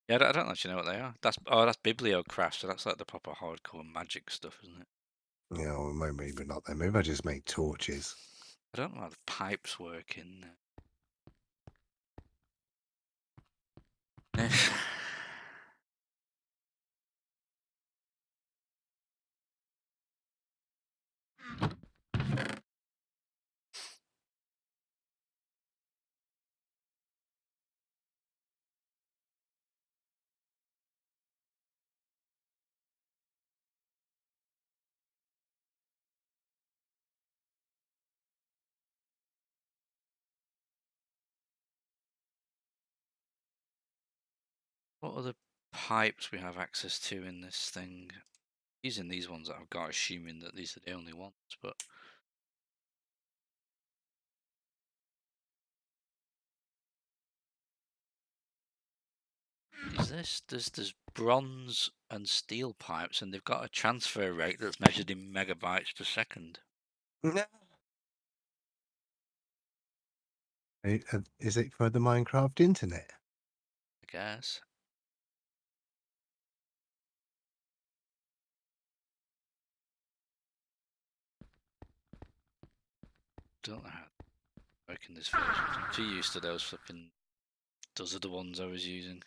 Yeah, I don't actually know what they are. That's bibliocraft, so that's like the proper hardcore magic stuff, isn't it? Yeah, or maybe not then. Maybe I just make torches. I don't know how the pipes work in there. What other pipes we have access to in this thing? Using these ones that I've got, assuming that these are the only ones, but is this? There's bronze and steel pipes, and they've got a transfer rate that's measured in megabytes per second. No. Is it for the Minecraft internet? I guess. Don't know how to work in this version. I'm too used to those flipping. Those are the ones I was using.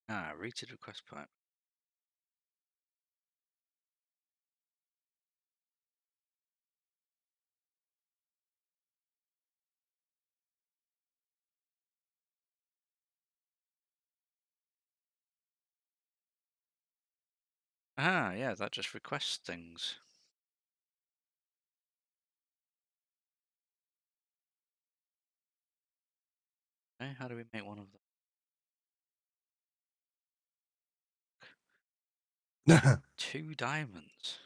Ah, rated request pipe. Ah, yeah, that just requests things. Okay, how do we make one of them? 2 diamonds.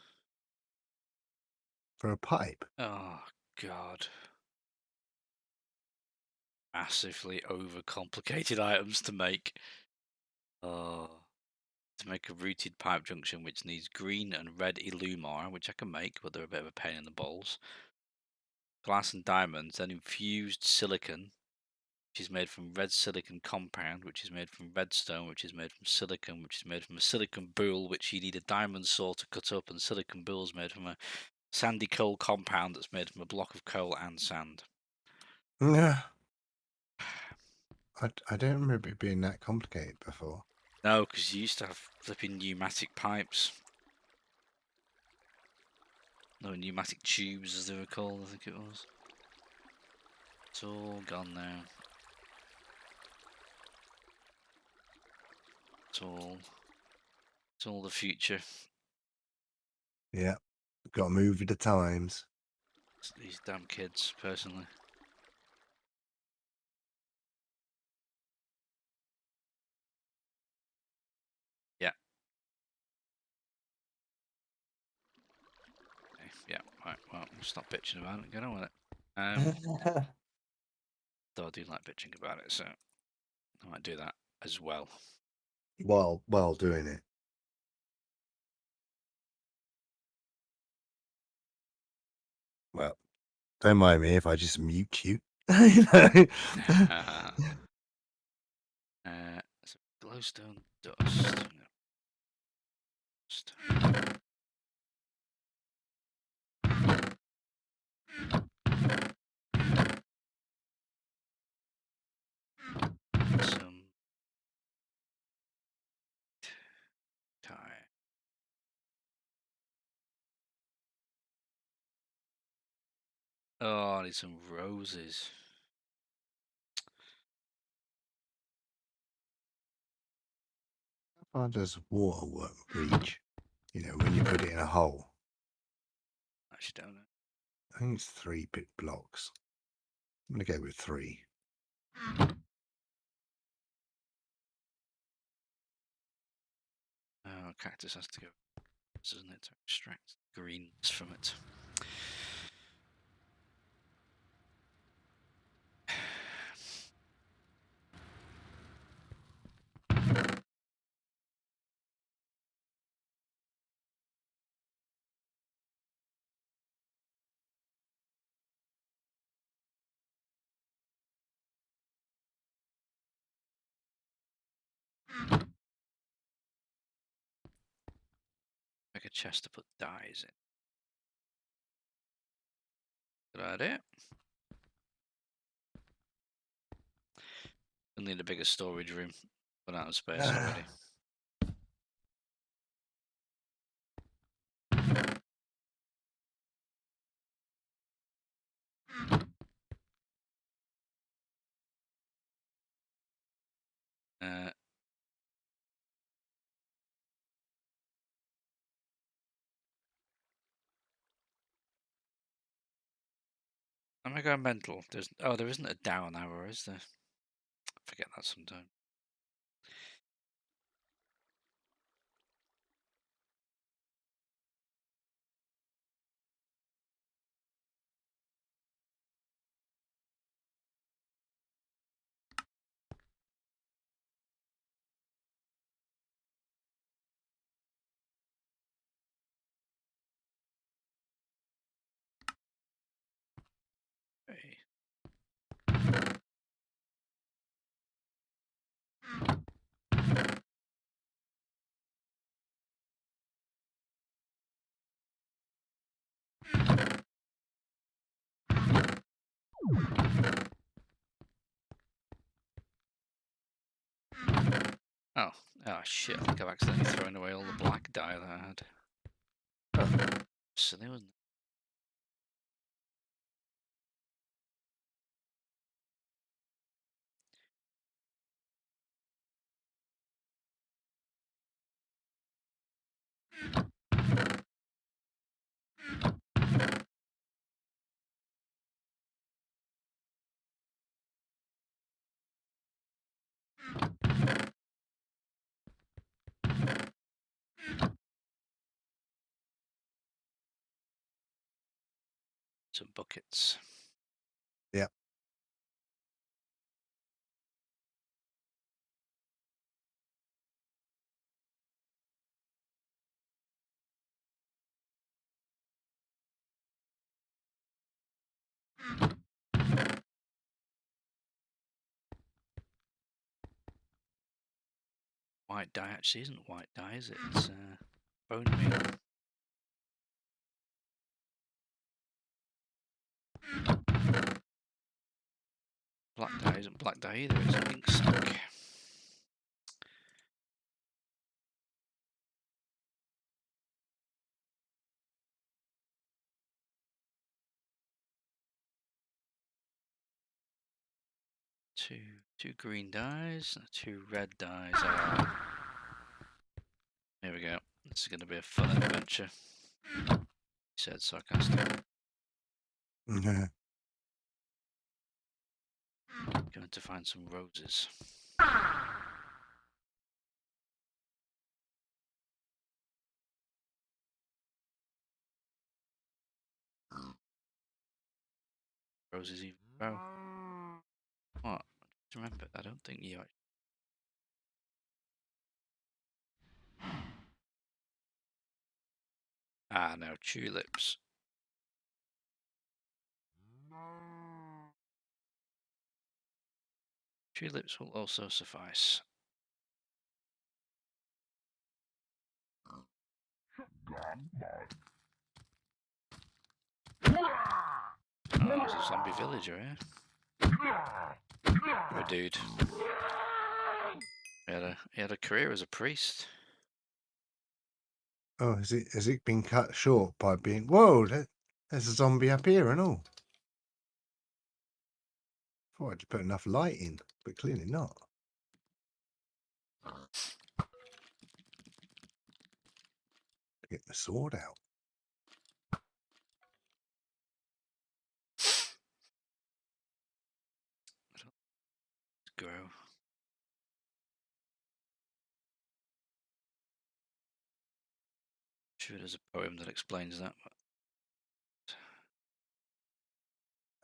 For a pipe. Oh God. Massively overcomplicated items to make. Oh. To make a rooted pipe junction which needs green and red illumar, which I can make, but they're a bit of a pain in the balls. Glass and diamonds, then infused silicon, which is made from red silicon compound, which is made from redstone, which is made from silicon, which is made from a silicon boule, which you need a diamond saw to cut up, and silicon boule is made from a sandy coal compound that's made from a block of coal and sand. Yeah. I don't remember it being that complicated before. No, because you used to have flipping pneumatic pipes. No, pneumatic tubes as they were called, I think it was. It's all gone now. It's all the future. Yeah. Got to move with the times. It's these damn kids, personally. Yeah. Okay, yeah, right, well, we'll stop bitching about it and get on with it. Though I do like bitching about it, so I might do that as well. while doing it. Well, don't mind me if I just mute you. You know? So glowstone dust. Some tie. Oh, I need some roses. How far does water reach? You know, when you put it in a hole. I actually don't know. I think it's 3 bit blocks. I'm gonna go with 3. Oh, cactus has to go, doesn't it, to extract greens from it. Make a chest to put dyes in. Good idea. We'll need a bigger storage room. Run out of space already. Am I going mental? There isn't a down arrow, is there? I forget that sometimes. Hey. Oh, shit! I think I've accidentally thrown away all the black dye that I had. Oh. Silly, wasn't it? Some buckets. Yep. White dye actually isn't white dye, is it? It's bone meal. Black dye isn't black dye either, it's ink sac. Two green dyes, 2 red dyes. Here we go. This is going to be a fun adventure. He said sarcastic. Yeah. Going to find some roses. Roses even grow. What? Just remember, I don't think you actually. Ah, no, tulips. Tulips will also suffice. Oh, it's a zombie villager here. Poor dude. He had a career as a priest. Oh, has it been cut short by being? Whoa, there's a zombie up here and all. Thought I'd put enough light in, but clearly not. Get the sword out. Grow. Sure, there's a poem that explains that.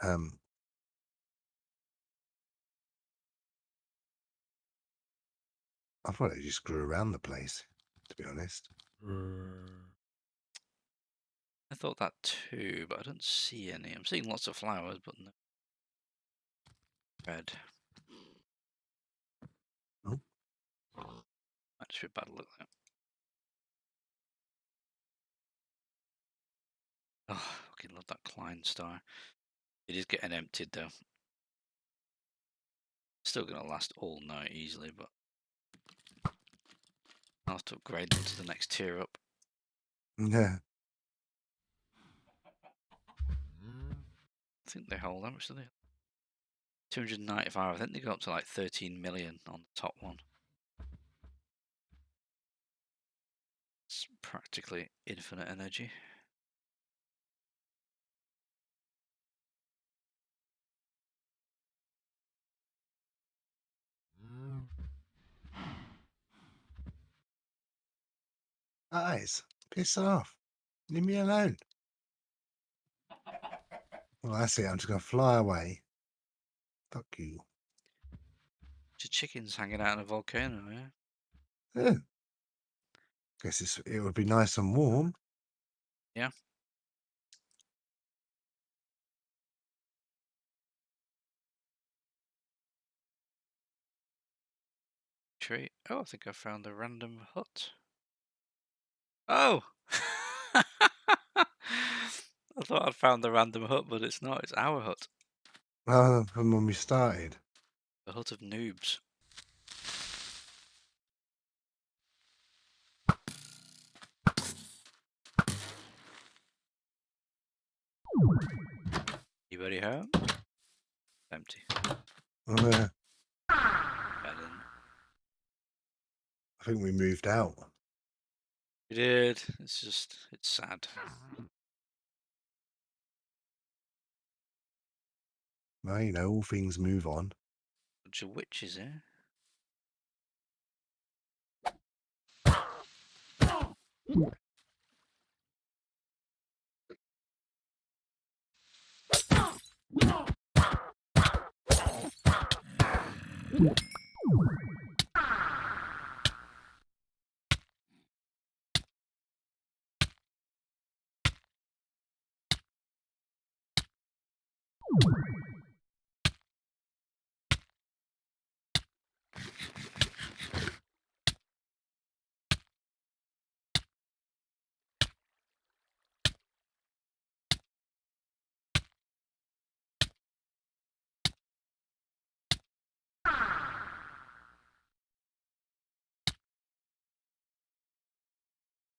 I thought it just grew around the place, to be honest. I thought that too, but I don't see any. I'm seeing lots of flowers, but no red. Oh. That should be bad luck. Oh, I fucking love that Klein star. It is getting emptied though. Still gonna last all night easily, but I'll have to upgrade them to the next tier up. Yeah. I think they hold, how much do they? 295. I think they go up to like 13 million on the top one. It's practically infinite energy. Guys, piss off. Leave me alone. Well, that's it. I'm just going to fly away. Fuck you. Just chickens hanging out in a volcano, yeah? Yeah. Guess it would be nice and warm. Yeah. Tree. Oh, I think I found a random hut. Oh! I thought I'd found the random hut, but it's not. It's our hut. From when we started. The hut of noobs. Anybody home? Empty. I Ellen. think we moved out. We did. It's sad. Well, you know, all things move on. Bunch of witches here.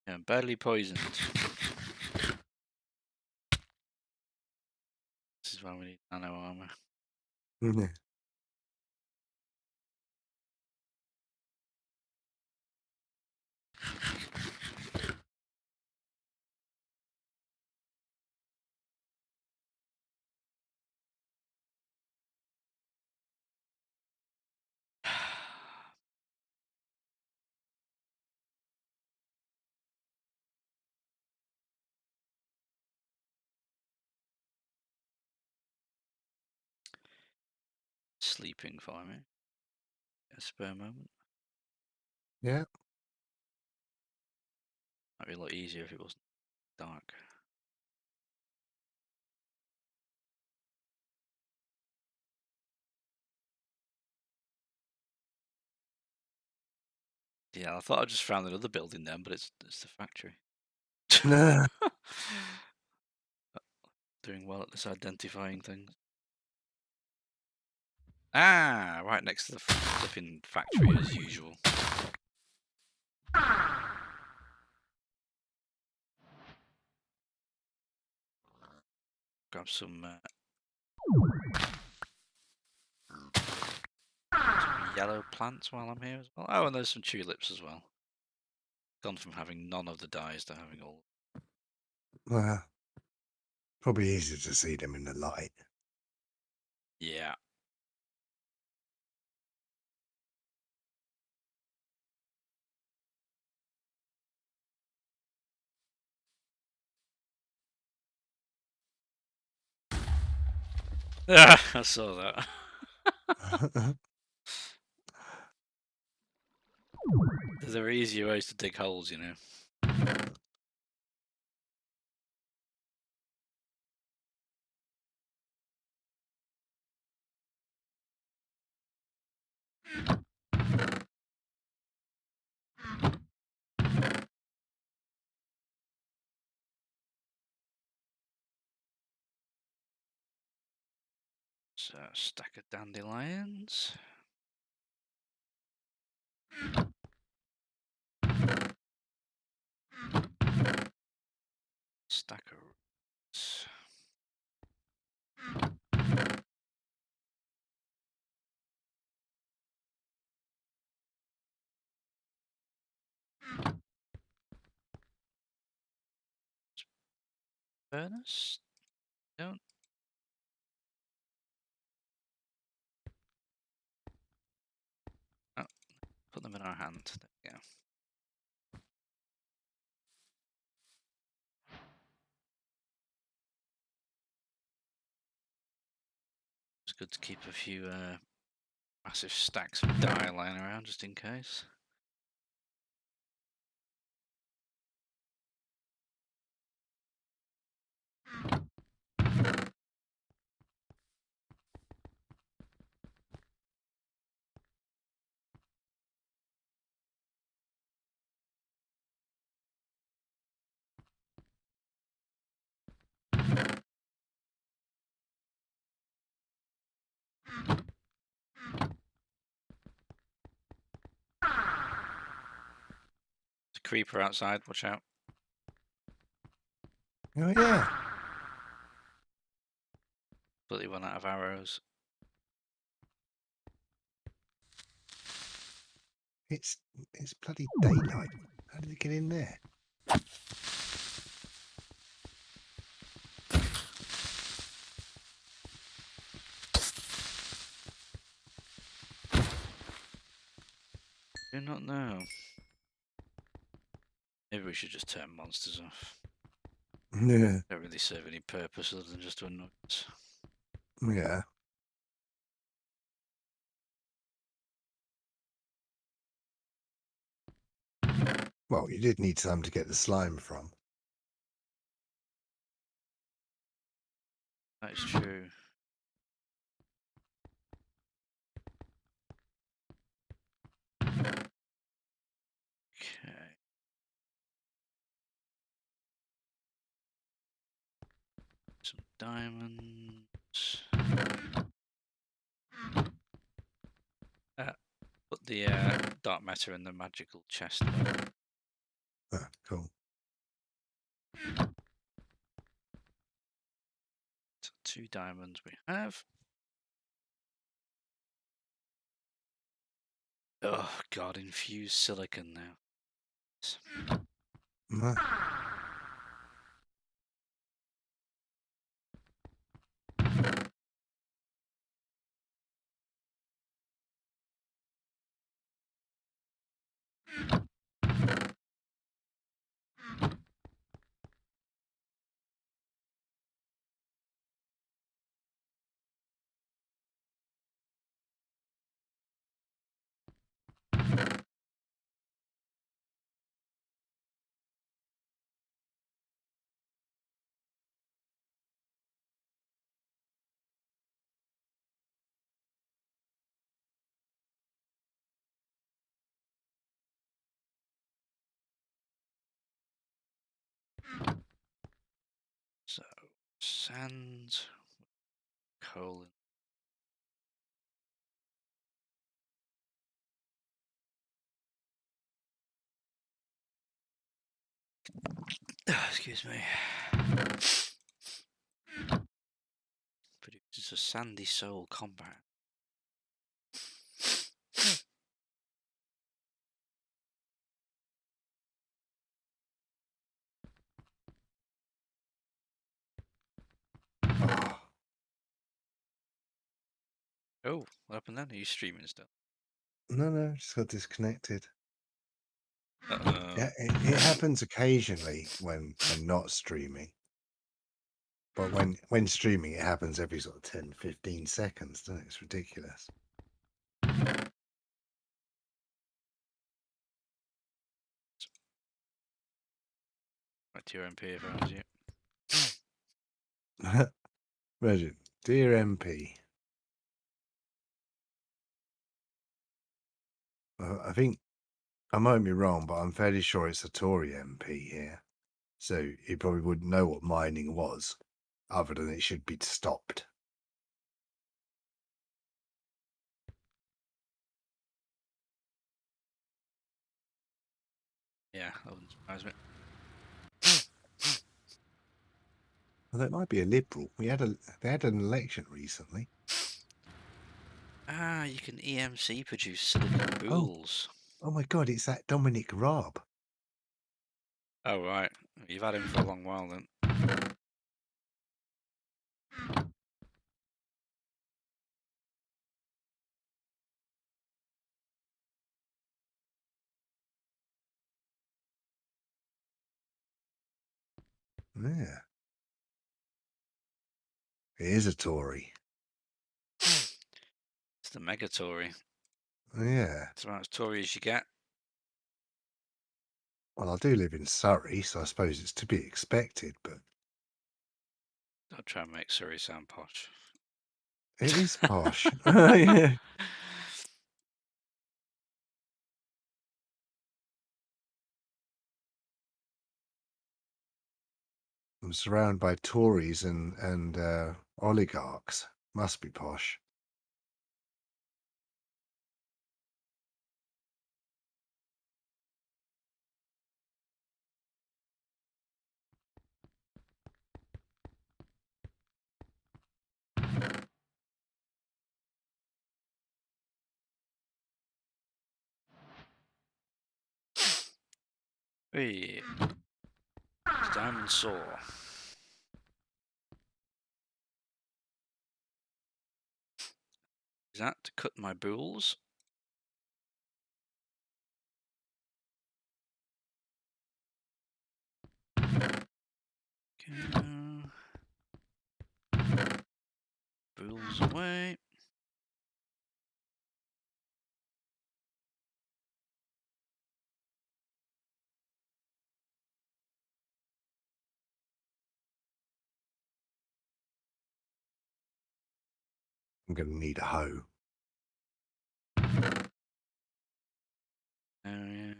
Yeah, badly poisoned. This is why we need nano armor. Yeah. Sleeping for me. A spare moment. Yeah. Might be a lot easier if it wasn't dark. Yeah, I thought I just found another building then, but it's the factory. No. Doing well at this identifying things. Ah, right next to the flipping factory as usual. Grab some yellow plants while I'm here as well. Oh, and there's some tulips as well. Gone from having none of the dyes to having all. Well, probably easier to see them in the light. Yeah. I saw that. There are easier ways to dig holes, you know. So, stack of dandelions. Stack of roots. Furnace? Don't. Oh, put them in our hand. There we go. It's good to keep a few massive stacks of dye lying around just in case. There's a creeper outside, watch out. Oh yeah. Completely run out of arrows. It's bloody daylight. How did it get in there? Do not know. Maybe we should just turn monsters off. Yeah. Don't really serve any purpose other than just to annoy us. Yeah. Well, you did need some to get the slime from. That is true. Okay. Some diamonds. Put the dark matter in the magical chest. Ah, cool. So 2 diamonds we have. Oh god, infused silicon now. So, sand, coal. Excuse me. Produces a sandy soul compound. Oh, Oh, what happened then? Are you streaming still? no, just got disconnected. Uh-oh. Yeah, it happens occasionally when not streaming. But when streaming, it happens every sort of 10, 15 seconds, doesn't it? It's ridiculous. Right to your MP if I was you. Imagine, dear MP. I think I might be wrong, but I'm fairly sure it's a Tory MP here. So he probably wouldn't know what mining was, other than it should be stopped. Yeah, that wouldn't surprise me. Well, that might be a liberal. They had an election recently. Ah, you can EMC produce silicon boules. Oh my God, it's that Dominic Raab. Oh, right. You've had him for a long while then. Yeah, he is a Tory. It's the mega Tory. Yeah. It's about as Tory as you get. Well, I do live in Surrey, so I suppose it's to be expected, but Don't try and make Surrey sound posh. it is posh. Yeah. I'm surrounded by Tories and oligarchs. Must be posh. Hey, diamond saw. Is that to cut my boules? Okay. Boule Goes away. I'm going to need a hoe. Area.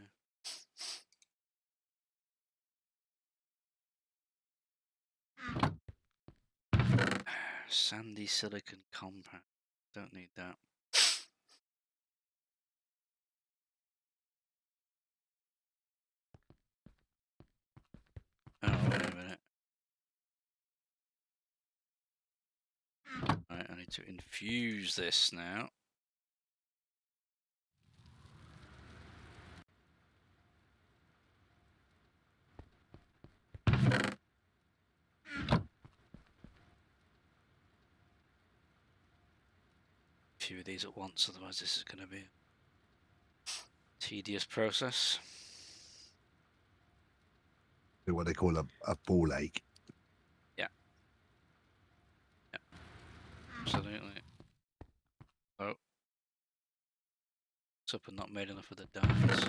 Sandy silicon compound. Don't need that. Oh, wait a minute. Right, I need to infuse this now. A few of these at once, otherwise this is going to be a tedious process. What they call a ball ache. Yeah. Absolutely. Oh. It's up and not made enough of the dyes.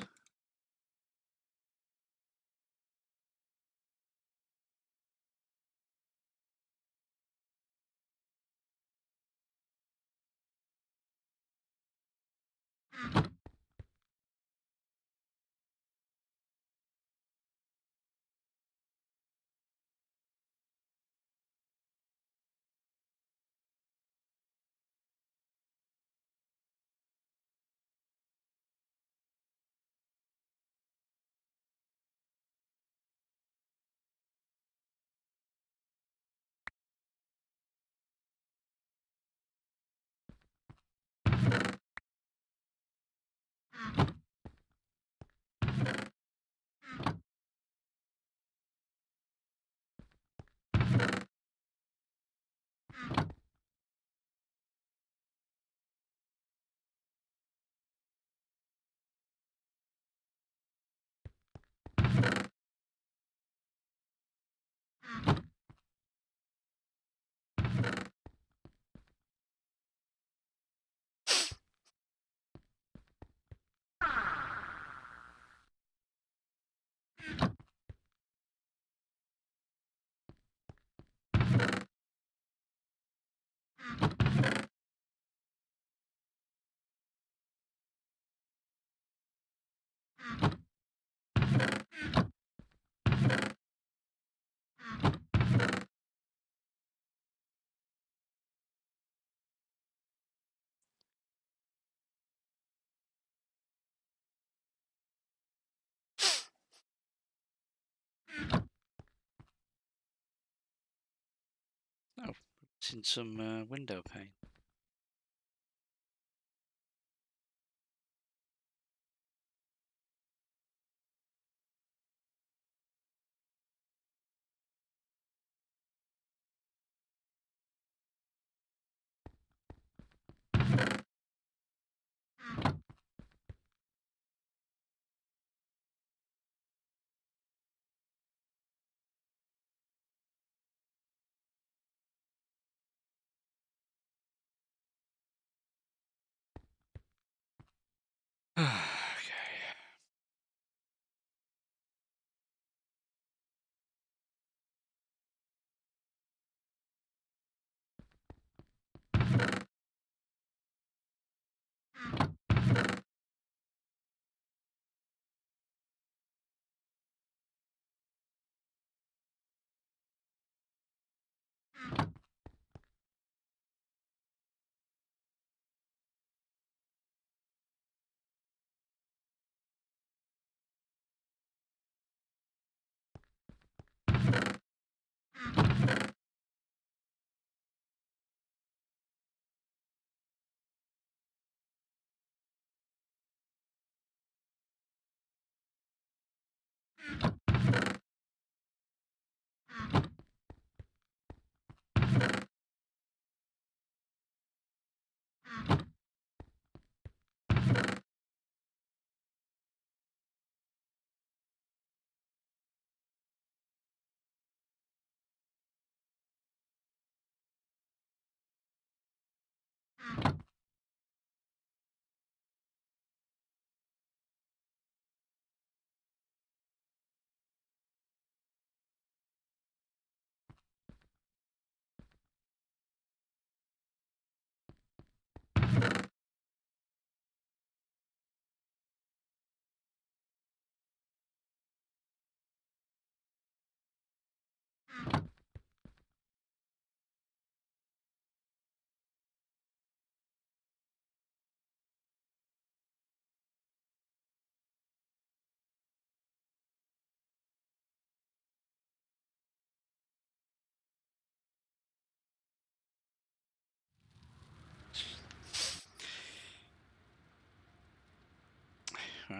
Oh, it's in some window pane.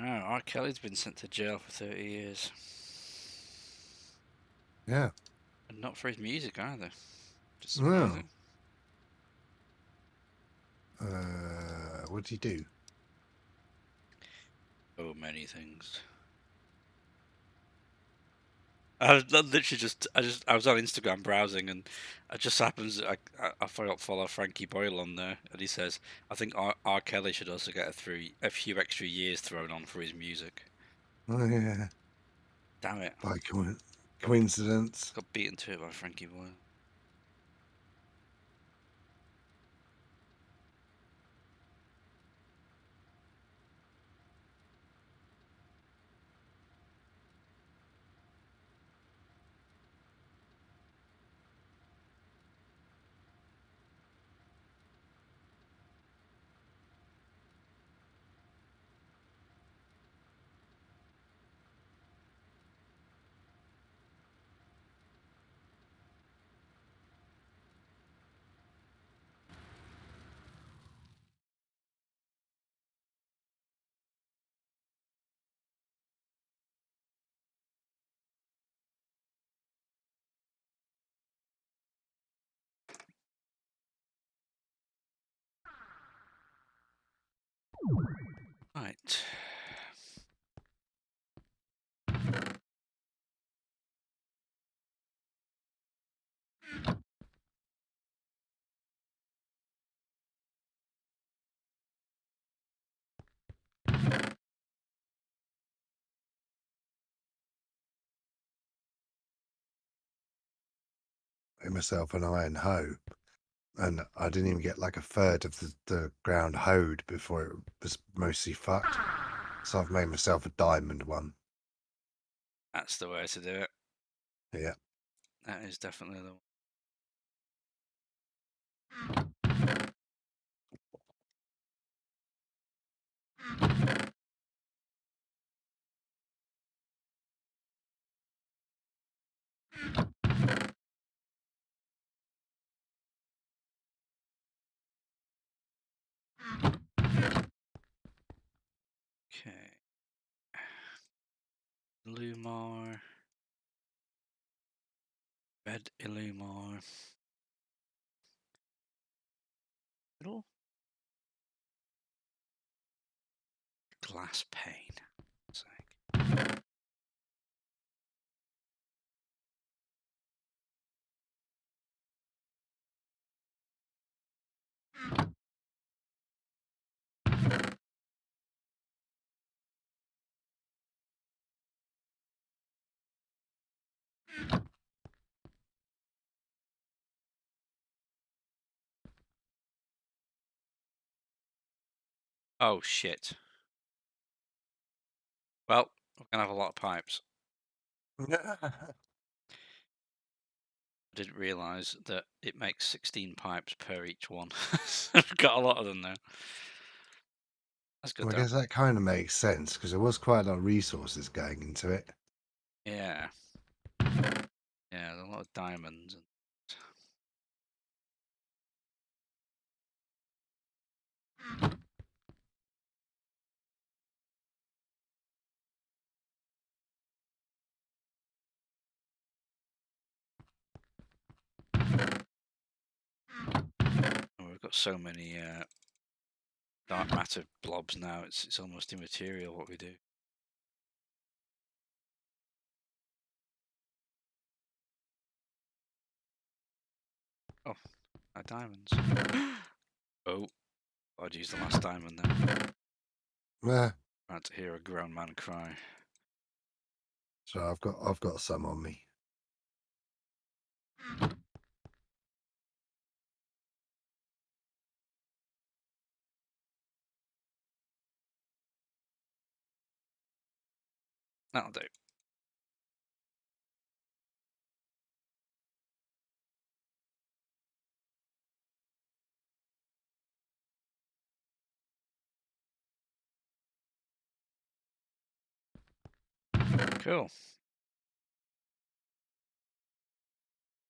Wow, R. Kelly's been sent to jail for 30 years. Yeah. And not for his music either. Just No. surprising. What did he do? So many things. I literally I was on Instagram browsing, and it just happens I follow Frankie Boyle on there, and he says I think R. Kelly should also get a few extra years thrown on for his music. Oh, yeah. Damn it! By coincidence. Got beaten to it by Frankie Boyle. Right. Made myself an iron hoe. And I didn't even get like a third of the ground hoed before it was mostly fucked. So I've made myself a diamond one. That's the way to do it. Yeah. That is definitely the one. Okay. Illumar. Red Illumar. Middle? Glass pane. Sake. Oh shit. Well, we're gonna have a lot of pipes. I didn't realise that it makes 16 pipes per each one. I've got a lot of them now. That's good Well, I though. guess that kind of makes sense because there was quite a lot of resources going into it. Yeah. Yeah, there's a lot of diamonds. And we've got so many dark matter blobs now, it's almost immaterial what we do. Oh, my diamonds. Oh, I'd use the last diamond then. Yeah. About to hear a grown man cry. So I've got some on me. That'll do. Cool.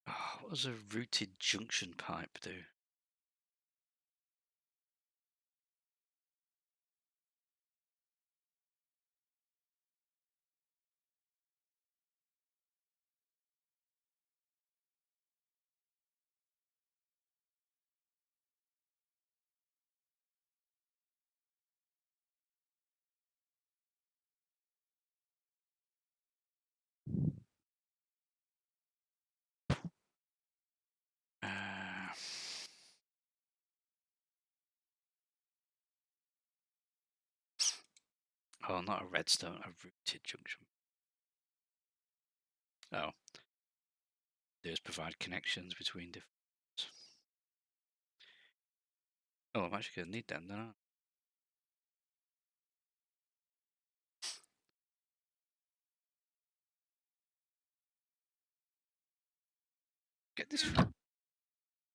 Oh, what does a rooted junction pipe do? Oh, not a redstone, a rooted junction. Oh. Does provide connections between different. Oh, I'm actually going to need them, don't I? Get this from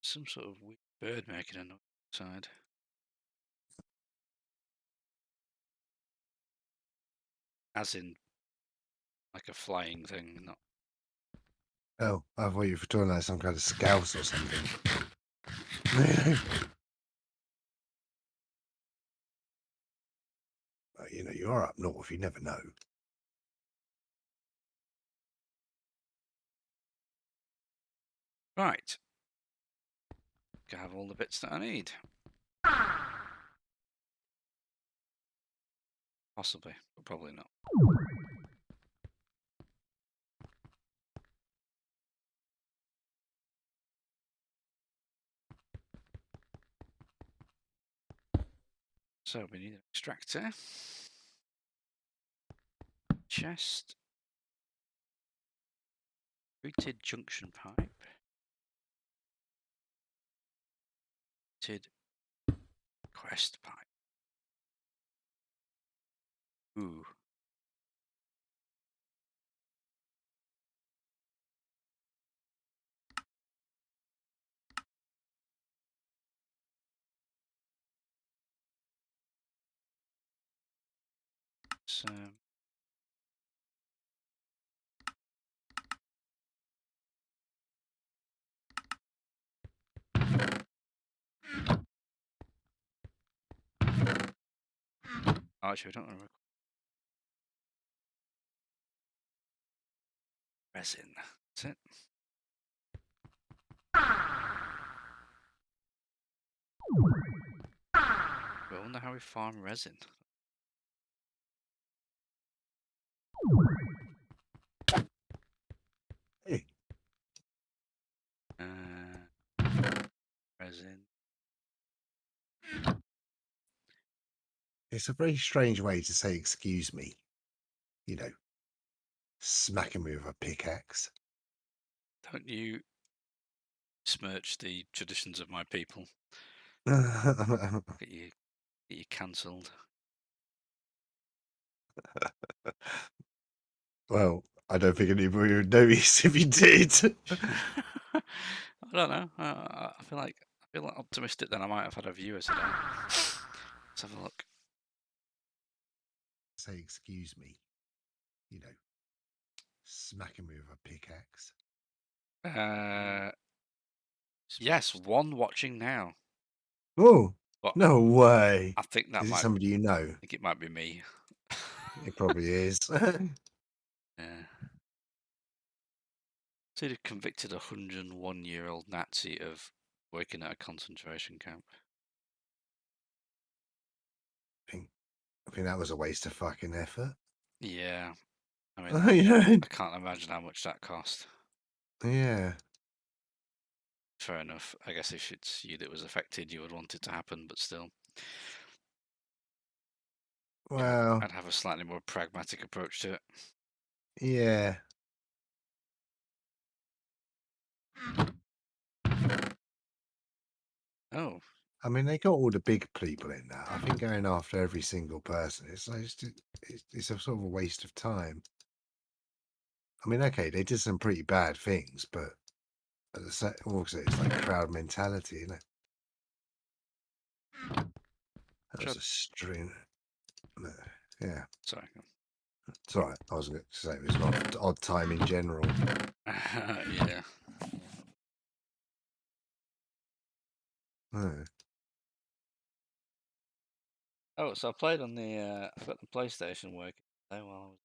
some sort of weird bird making a noise outside. As in, like a flying thing, not. Oh, I thought you were talking like some kind of scouse or something. You know, you are up north. You never know. Right. I have all the bits that I need. Possibly, but probably not. So we need an extractor. Chest. Routed junction pipe. Routed quest pipe. Ooh. So. Oh, actually, I don't remember. Resin. That's it. I wonder how we farm resin. Hey. Resin. It's a very strange way to say excuse me. You know, smacking me with a pickaxe. Don't you smirch the traditions of my people. Get you cancelled. Well, I don't think anybody would notice if you did. I don't know. I feel like optimistic that I might have had a viewer today. Let's have a look. Say excuse me. You know, smacking me with a pickaxe. Yes, one watching now. Oh, But no way. I think that Is it might. somebody you know? I think it might be me. It probably is. Yeah. So he convicted a 101-year-old Nazi of working at a concentration camp. I think that was a waste of fucking effort. Yeah. I mean, You know? I can't imagine how much that cost. Yeah. Fair enough. I guess if it's you that was affected, you would want it to happen, but still. Yeah, Well, I'd have a slightly more pragmatic approach to it. yeah. Oh, I mean, they got all the big people in that. I think going after every single person, it's like it's a sort of a waste of time. I mean, okay, they did some pretty bad things, but also it's like crowd mentality, isn't it? That was a string. No, yeah, sorry. it's all right. I was going to say it was an odd time in general. Yeah. Oh, Oh, so I played on the. I've got the PlayStation working there while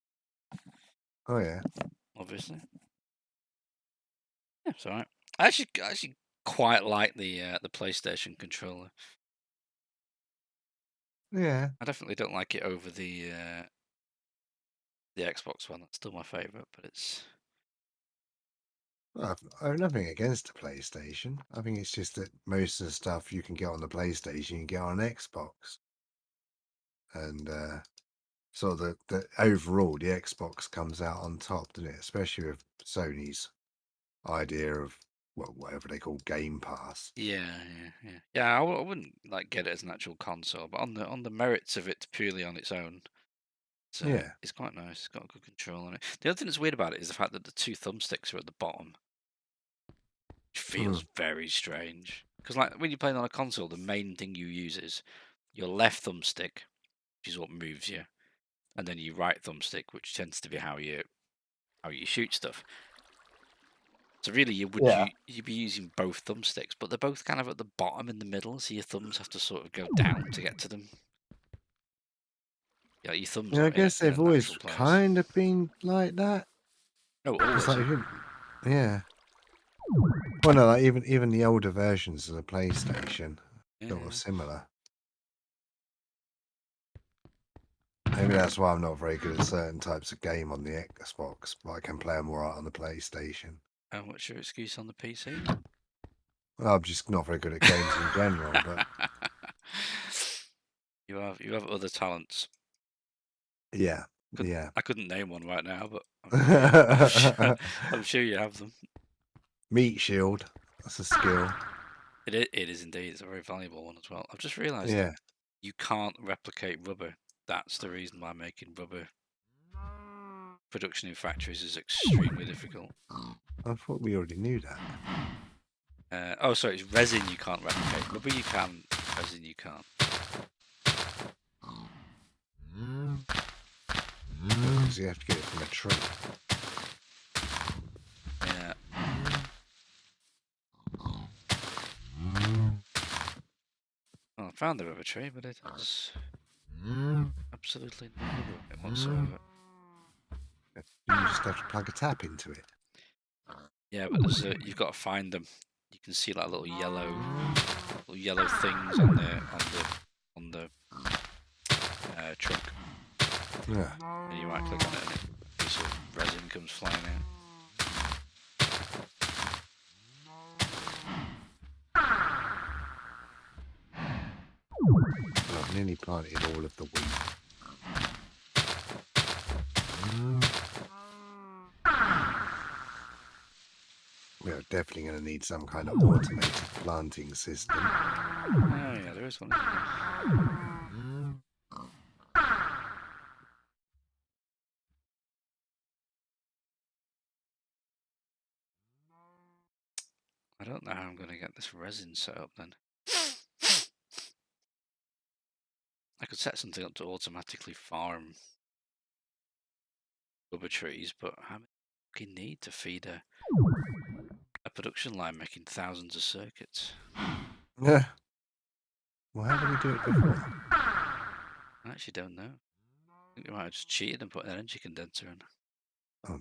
oh yeah, obviously. Yeah, it's alright. I actually quite like the PlayStation controller. yeah. I definitely don't like it over the Xbox one. That's still my favourite, but it's. Well, I've nothing against the PlayStation. I think it's just that most of the stuff you can get on the PlayStation, you can get on Xbox. And sort of the overall the Xbox comes out on top, doesn't it? Especially with Sony's idea of whatever they call Game Pass. Yeah. I wouldn't like get it as an actual console, but on the merits of it purely on its own, Yeah. it's quite nice. It's got good control on it. The other thing that's weird about it is the fact that the two thumbsticks are at the bottom. Which feels Mm. very strange. Because like when you're playing on a console, the main thing you use is your left thumbstick, which is what moves you, and then your right thumbstick, which tends to be how you shoot stuff. So really, Yeah. you'd be using both thumbsticks, but they're both kind of at the bottom in the middle, so your thumbs have to sort of go down to get to them. Yeah, your thumbs Yeah, I aren't guess in a they've always natural place. kind of been like that. No, It's always. like, yeah. Well, no, like even the older versions of the PlayStation, sort of Yeah. similar. Maybe that's why I'm not very good at certain types of game on the Xbox, but I can play them all right on the PlayStation. And what's your excuse on the PC? Well, I'm just not very good at games in general, but You have other talents. yeah, Couldn't yeah. I couldn't name one right now, but I'm sure you have them. Meat shield, that's a skill. It is indeed. It's a very valuable one as well. I've just realised that Yeah. you can't replicate rubber. That's the reason why making rubber production in factories is extremely difficult. I thought we already knew that. Oh, sorry, it's resin you can't replicate. Rubber you can, resin you can't. Because you have to get it from a tree. Yeah. Well, I found the rubber tree, but it has absolutely no rubber in it whatsoever. You just have to plug a tap into it. Yeah, but you've got to find them. You can see like little yellow things on the trunk. Yeah. And you right click on it and a piece of resin comes flying out. Well, I've nearly planted all of the wheat. We're definitely going to need some kind of automated planting system. Oh yeah, there is one. I don't know how I'm going to get this resin set up then. I could set something up to automatically farm rubber trees, but how many do you need to feed a production line making thousands of circuits? Yeah. Well, how did we do it before? I actually don't know. I think we might have just cheated and put an energy condenser in. Oh,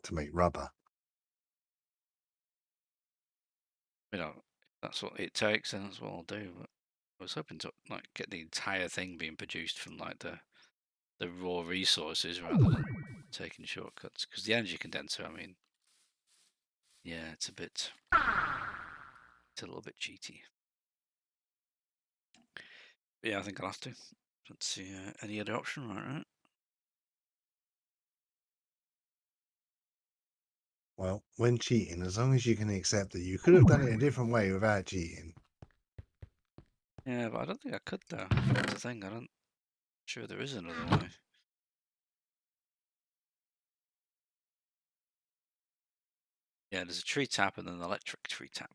to make rubber. You know, if that's what it takes, then that's what I'll do. But I was hoping to like get the entire thing being produced from like the raw resources rather than taking shortcuts. Because the energy condenser, I mean, yeah, it's a little bit cheaty. But yeah, I think I'll have to. Let's see, any other option, right? Well, when cheating, as long as you can accept that you could have done it a different way without cheating. Yeah, but I don't think I could though. That's the thing. I'm sure there is another way. Yeah, there's a tree tap and then an electric tree tap.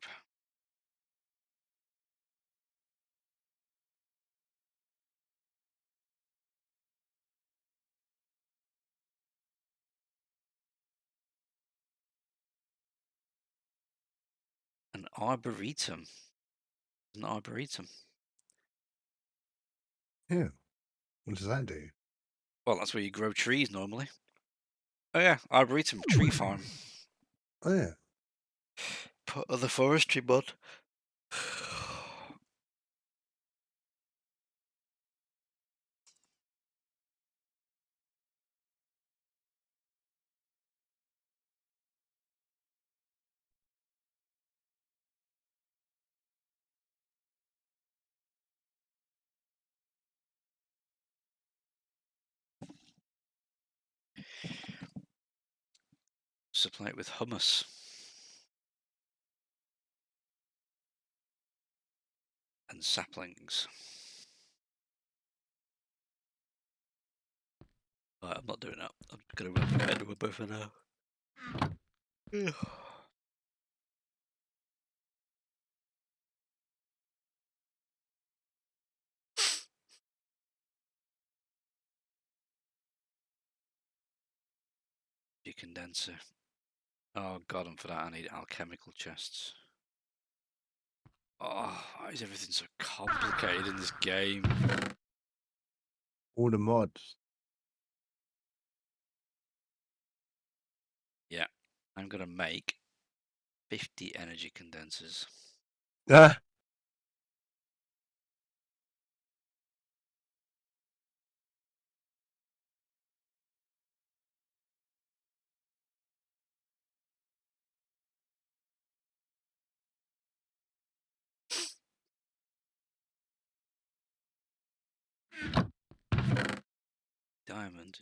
An arboretum. An arboretum. Yeah. What does that do? Well, that's where you grow trees normally. Oh yeah, arboretum tree farm. Oh, yeah. Put other forestry bud. supply it with hummus and saplings. Right, I'm not doing that. I'm gonna replicate the rubber for now. Condenser. Oh god, and for that I need alchemical chests. Oh, why is everything so complicated in this game? All the mods. Yeah, I'm gonna make 50 energy condensers. Ah, Diamond.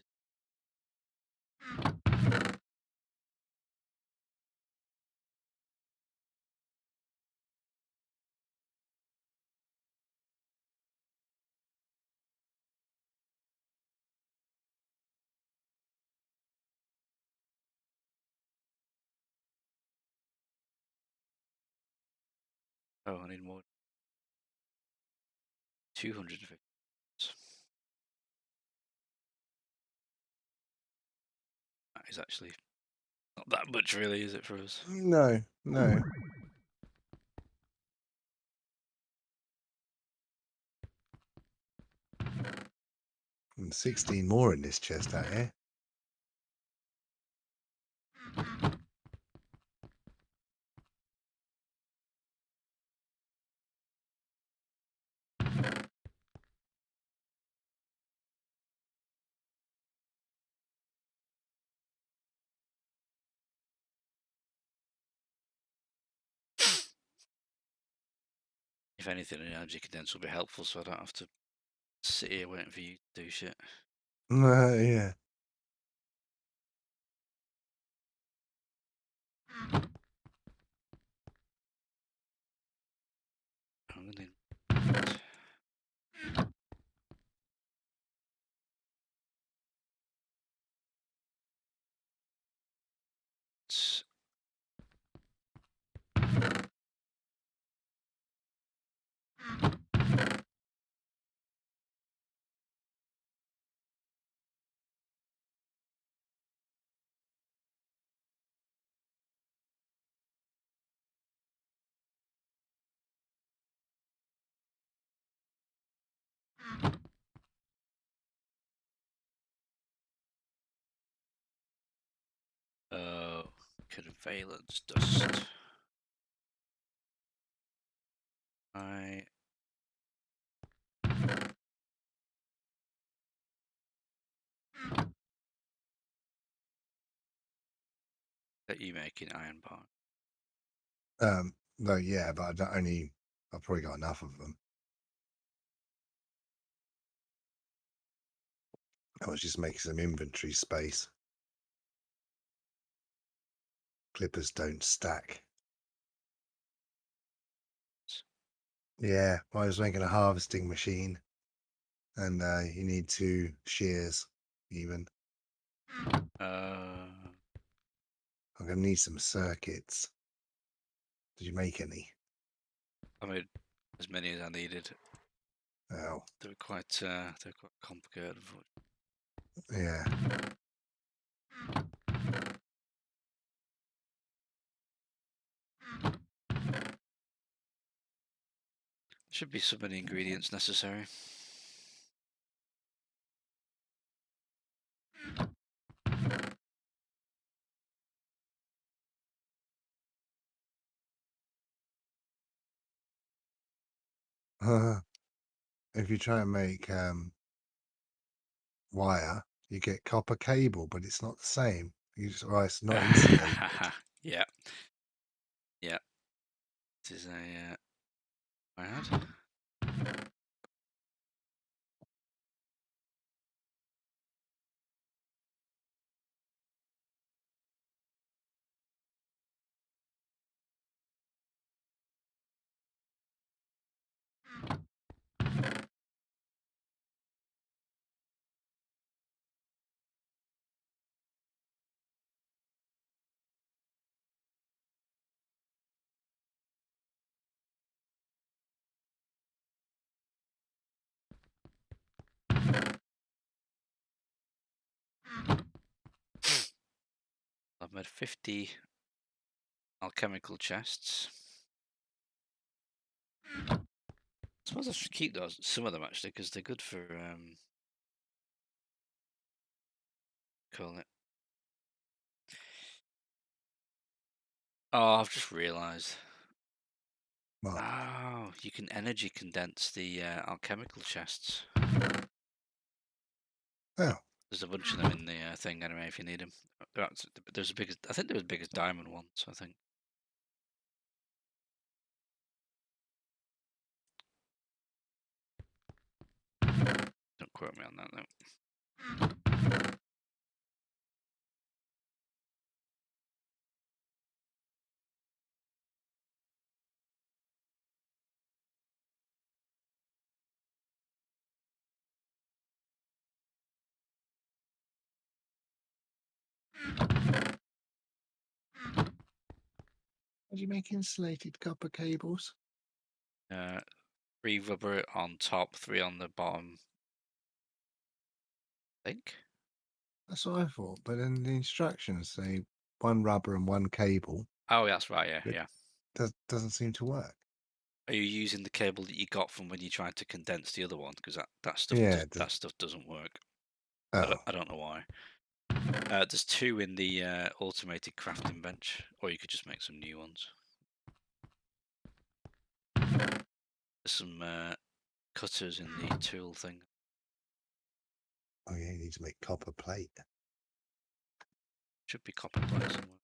Oh, I need more. 250. That is actually not that much, really, is it, for us? no, no. And 16 more in this chest out here. If anything, an energy condenser will be helpful, so I don't have to sit here waiting for you to do shit. Yeah. I'm gonna need- Conveillance dust. I that you making iron bar. No, yeah, but I've probably got enough of them. I was just making some inventory space. Clippers don't stack. Yeah, I was making a harvesting machine, and you need 2 shears even. I'm gonna need some circuits. Did you make any? I made as many as I needed. Oh, They're quite complicated. yeah. Should be so many ingredients necessary. If you try and make wire, you get copper cable, but it's not the same. It's not insulated. Yeah, yeah. This is a ad. I've made 50 alchemical chests. I suppose I should keep those, some of them actually, because they're good for call it. Oh, I've just realised. What? Oh, you can energy condense the alchemical chests. Oh, There's a bunch of them in the thing anyway. If you need them, there's a big. I think there was big as diamond ones. I think. Don't quote me on that though. are you making insulated copper cables? 3 rubber on top, 3 on the bottom. I think. That's what I thought. But then the instructions say one rubber and one cable. Oh, that's right. Yeah, It yeah. doesn't seem to work. Are you using the cable that you got from when you tried to condense the other one? Because that stuff Yeah. that stuff doesn't work. Oh, I don't know why. There's 2 in the automated crafting bench, or you could just make some new ones. There's some cutters in the tool thing. oh yeah. You need to make copper plate. Should be copper plate somewhere.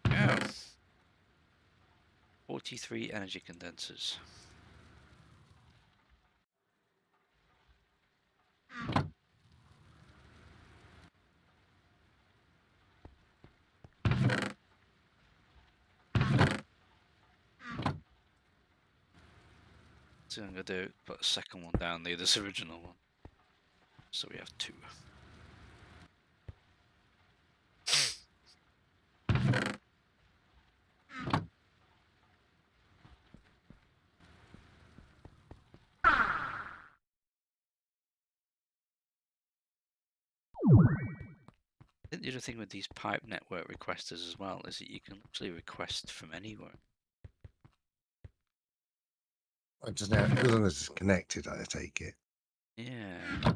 Yeah. 43 energy condensers. So I'm gonna do put a second one down near this original one. So we have 2. I think the other thing with these pipe network requesters as well is that you can actually request from anywhere. I just know as long as it's connected, I take it. Yeah.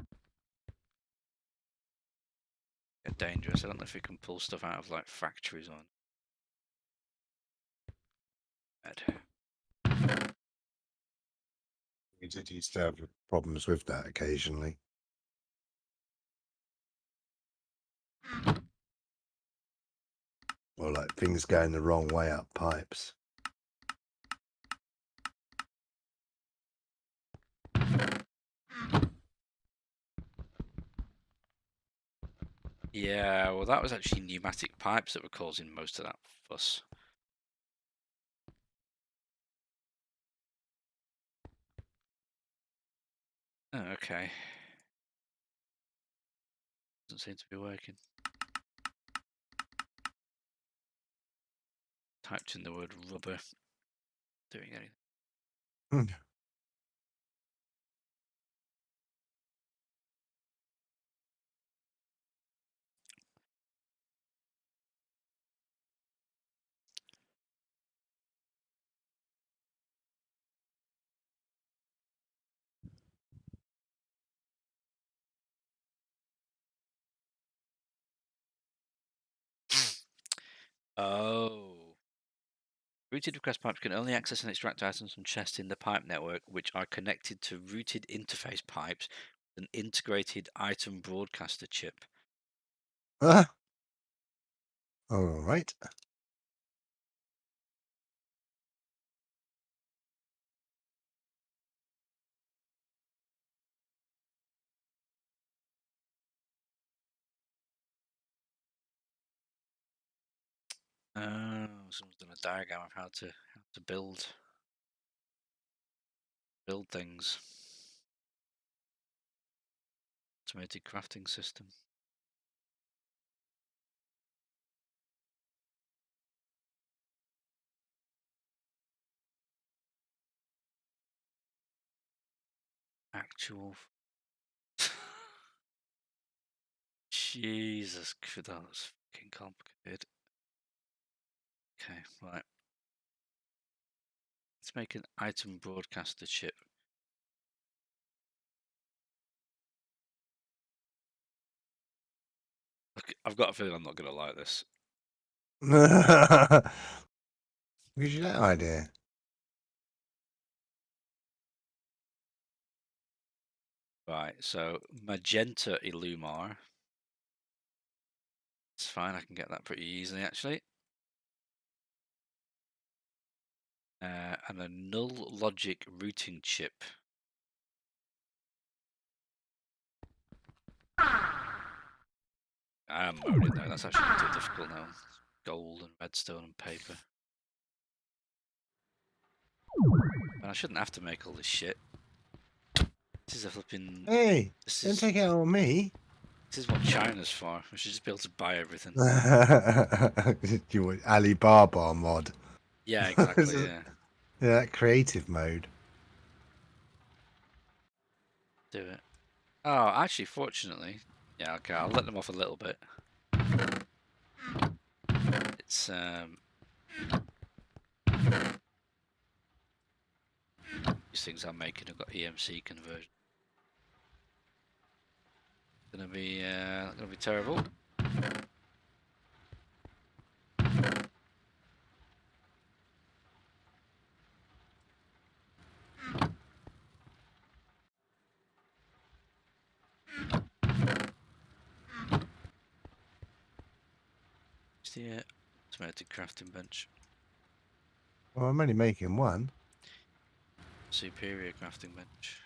Get dangerous. I don't know if you can pull stuff out of like factories on. We did used to have problems with that occasionally. Or like things going the wrong way up pipes. Yeah, well, that was actually pneumatic pipes that were causing most of that fuss. Oh, okay. Doesn't seem to be working. Typed in the word rubber. Doing anything. Hmm. Oh. Routed request pipes can only access and extract items from chests in the pipe network, which are connected to routed interface pipes with an integrated item broadcaster chip. Ah, all right. Oh, someone's done a diagram of how to build things. Automated crafting system. Actual. Jesus, that was fucking complicated. Okay, right. Let's make an item broadcaster chip. Look, I've got a feeling I'm not going to like this. Gives you that idea. Right, so magenta Illumar. It's fine, I can get that pretty easily actually. And a null logic routing chip. I am moaning though, that's actually too difficult now. Gold and redstone and paper. And I shouldn't have to make all this shit. This is a flipping. Hey, This don't is take it out on me. this is what China's for. We should just be able to buy everything. You want Alibaba mod? Yeah, exactly. Yeah. Yeah, that creative mode. Do it. Oh, actually, fortunately, yeah. Okay, I'll let them off a little bit. It's these things I'm making have got EMC conversion. Gonna be terrible. It's the automated crafting bench. Well, I'm only making one. Superior crafting bench.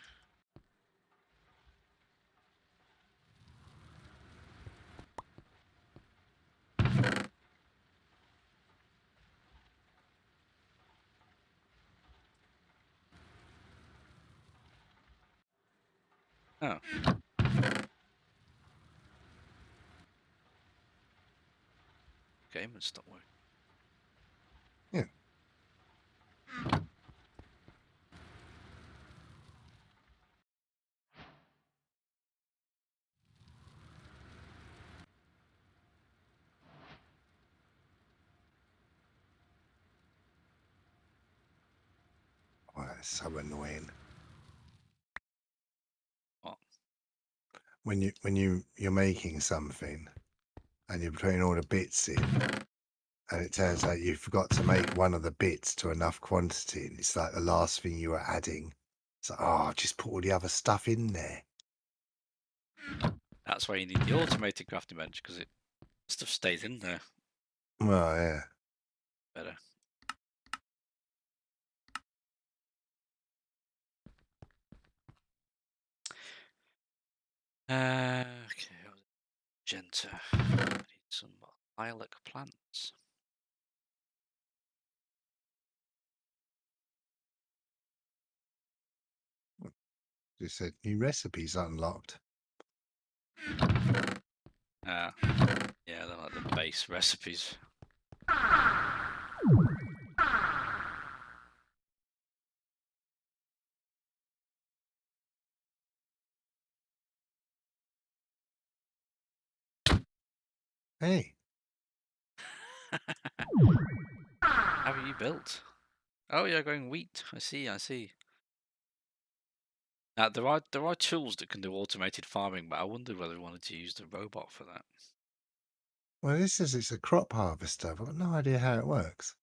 Oh. Game and stop working. Yeah. Oh, that's so annoying. What? When you're making something and you're putting all the bits in, and it turns out you forgot to make one of the bits to enough quantity, and it's like the last thing you were adding. It's like, oh, just put all the other stuff in there. That's why you need the automated crafting bench because it stuff stays in there Well, yeah. better. Okay, magenta. I need some lilac plants. Just said new recipes unlocked. Yeah, they're like the base recipes. Hey. How are you built? Oh, you're going wheat. I see. I see. Now there are tools that can do automated farming, but I wondered whether we wanted to use the robot for that. Well, this says it's a crop harvester. I've got no idea how it works.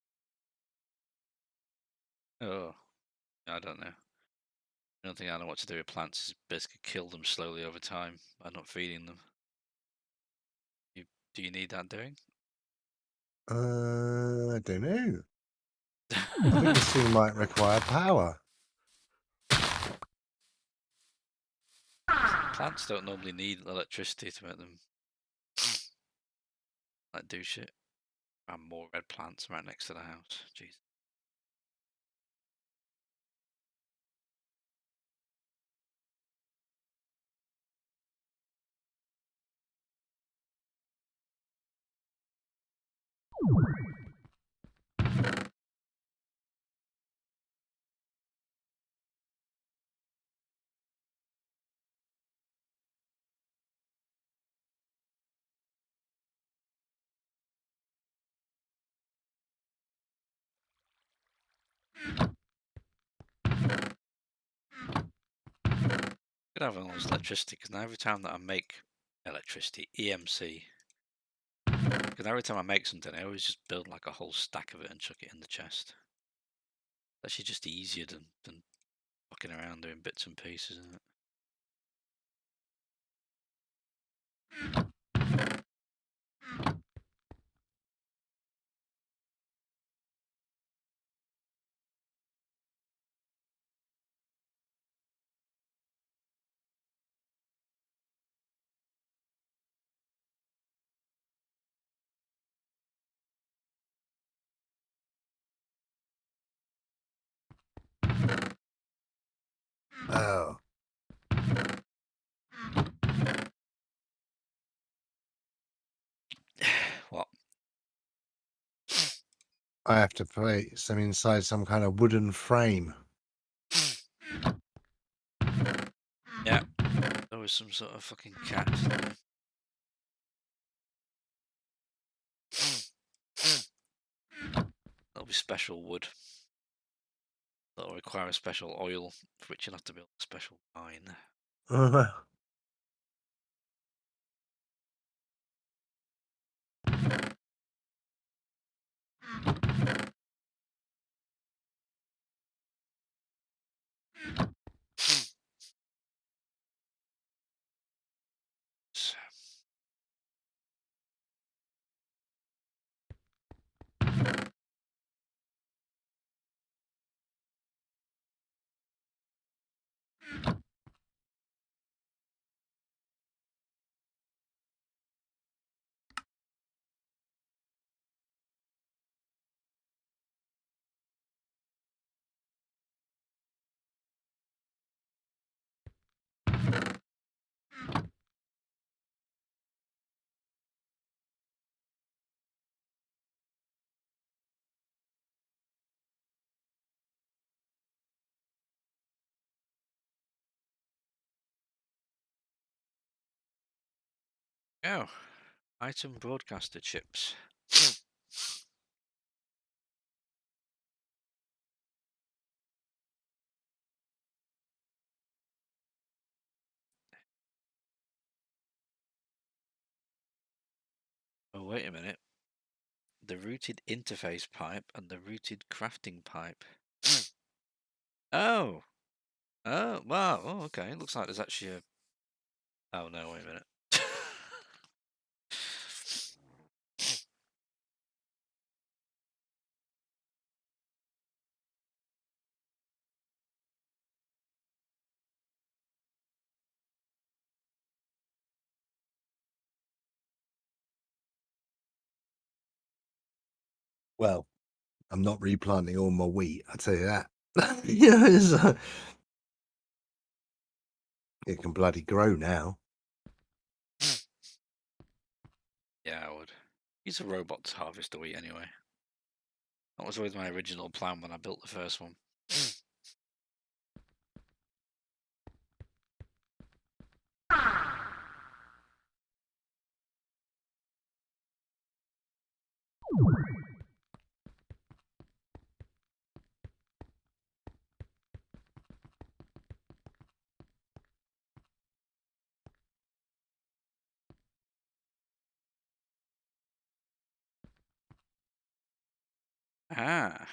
Oh, I don't know. The only thing I know what to do with plants is basically kill them slowly over time by not feeding them. You, do you need that doing? I don't know. I think this thing might require power. Plants don't normally need electricity to make them like do shit. And more red plants right next to the house. Jeez. Could have all this electricity because now every time that I make electricity, EMC, because every time I make something, I always just build like a whole stack of it and chuck it in the chest. It's actually just easier than fucking around doing bits and pieces, isn't it? Oh, What? I have to put some inside some kind of wooden frame. Yeah, there was some sort of fucking cat. That'll be special wood. That'll require a special oil, for which you'll have to build a special mine. Oh, item broadcaster chips. Oh, wait a minute. The routed interface pipe and the routed crafting pipe. Oh, oh, wow. Oh, okay. It looks like there's actually a. Oh no, wait a minute. Well, I'm not replanting all my wheat, I'll tell you that. Yeah, it can bloody grow now. Yeah, I would. Use a robot to harvest the wheat anyway. That was always my original plan when I built the first one. Ah,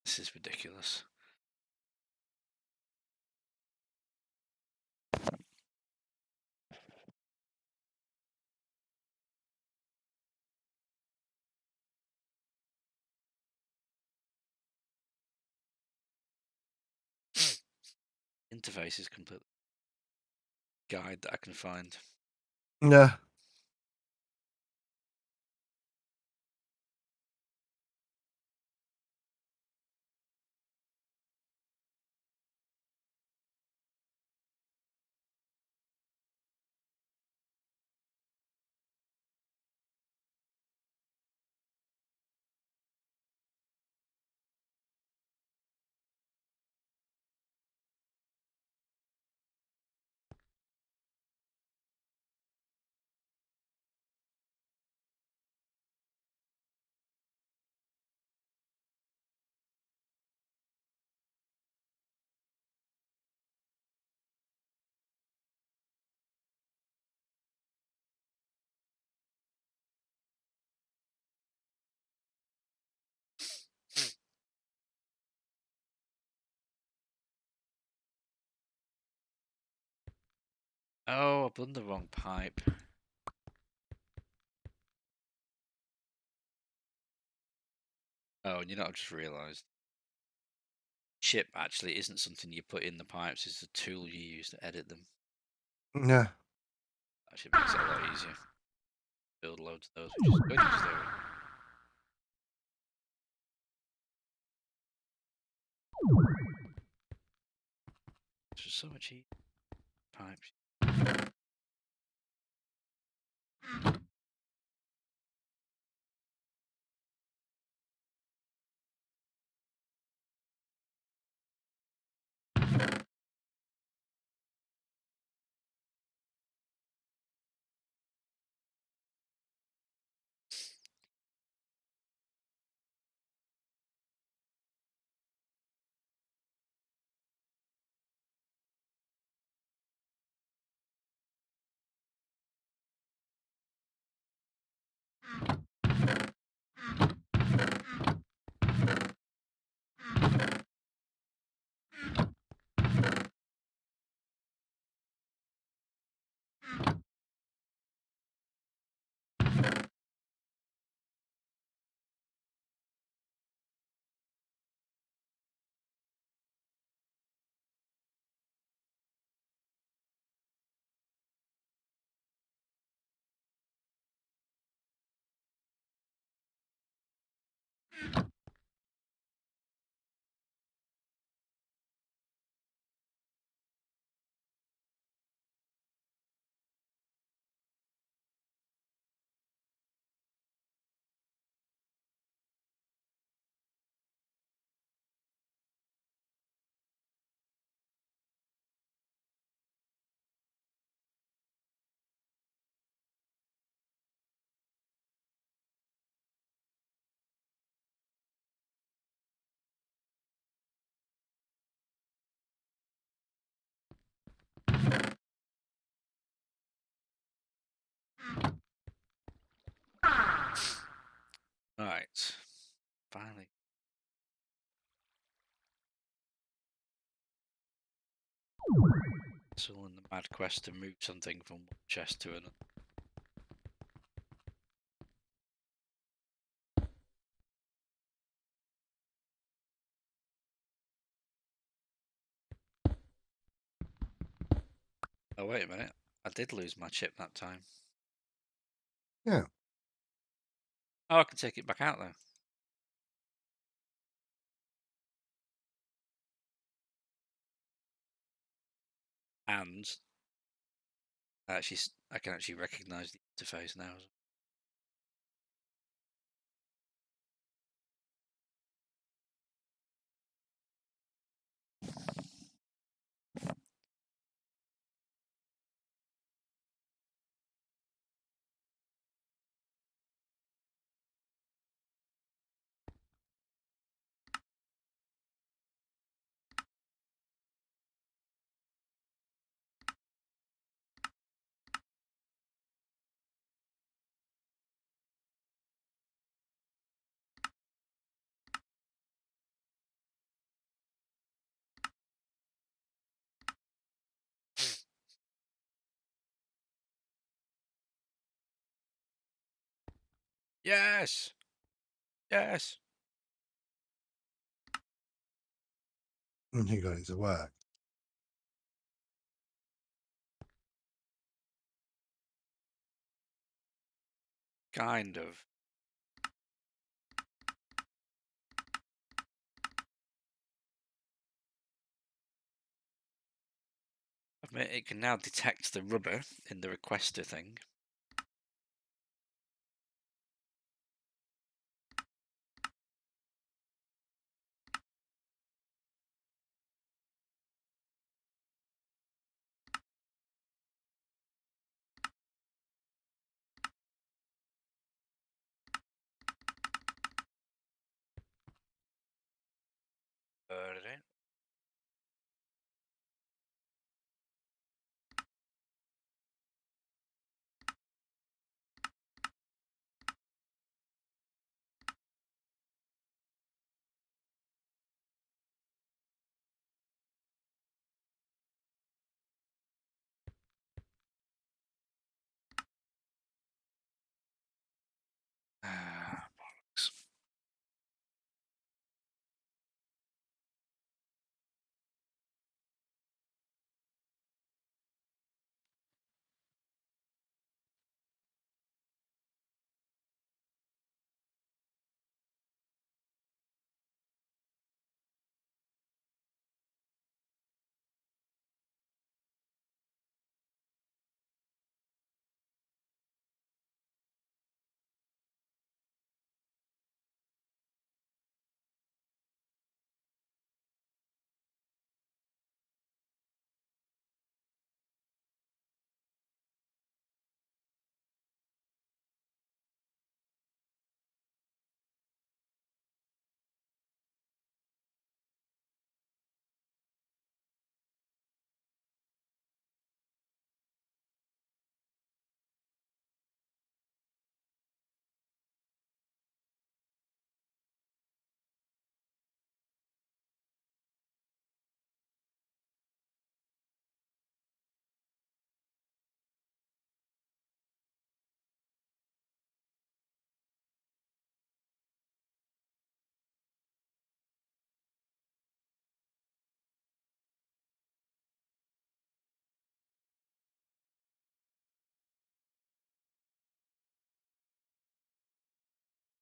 This is ridiculous. Interface is completely guide that I can find. Yeah. Oh, I've done the wrong pipe. Oh, and you know, I've just realised. Chip actually isn't something you put in the pipes, it's a tool you use to edit them. Yeah. Actually makes it a lot easier. Build loads of those, which is good because they're just so much easier. Pipes. Right. Finally. Still in the mad quest to move something from one chest to another. Oh, wait a minute. I did lose my chip that time. Yeah. Oh, I can take it back out though. And I can actually recognize the interface now. Yes. Yes. And he got it to work. Kind of. Admit it can now detect the rubber in the requester thing. Ah, bollocks.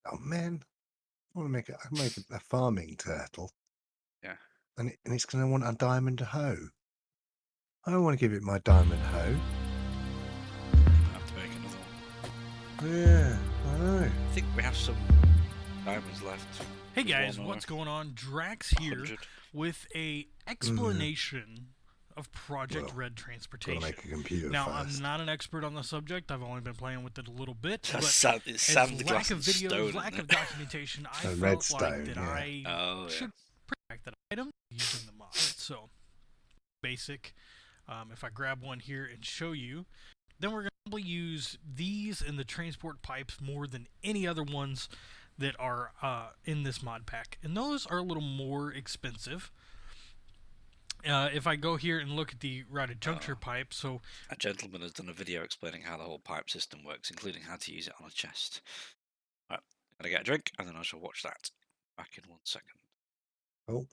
Oh man, I want to make it. I can make a farming turtle. Yeah. And it's going to want a diamond hoe. I don't want to give it my diamond hoe. I have to make another one. Yeah, I know. I think we have some diamonds left. Hey There's guys, one what's or going on? Drax here 100. with a explanation of Project Well, Red Got to Transportation. make a computer Now, first. I'm not an expert on the subject. I've only been playing with it a little bit, It's but sand, as glass, lack of and videos, stone, lack isn't of it? documentation, I And felt redstone, like that yeah. I Oh, should protect that item using the mod. So, basic. If I grab one here and show you, then we're going to probably use these in the transport pipes more than any other ones that are in this mod pack. And those are a little more expensive. If I go here and look at the routed juncture pipe, so A gentleman has done a video explaining how the whole pipe system works, including how to use it on a chest. Right, gotta get a drink, and then I shall watch that. Back in 1 second. Oh,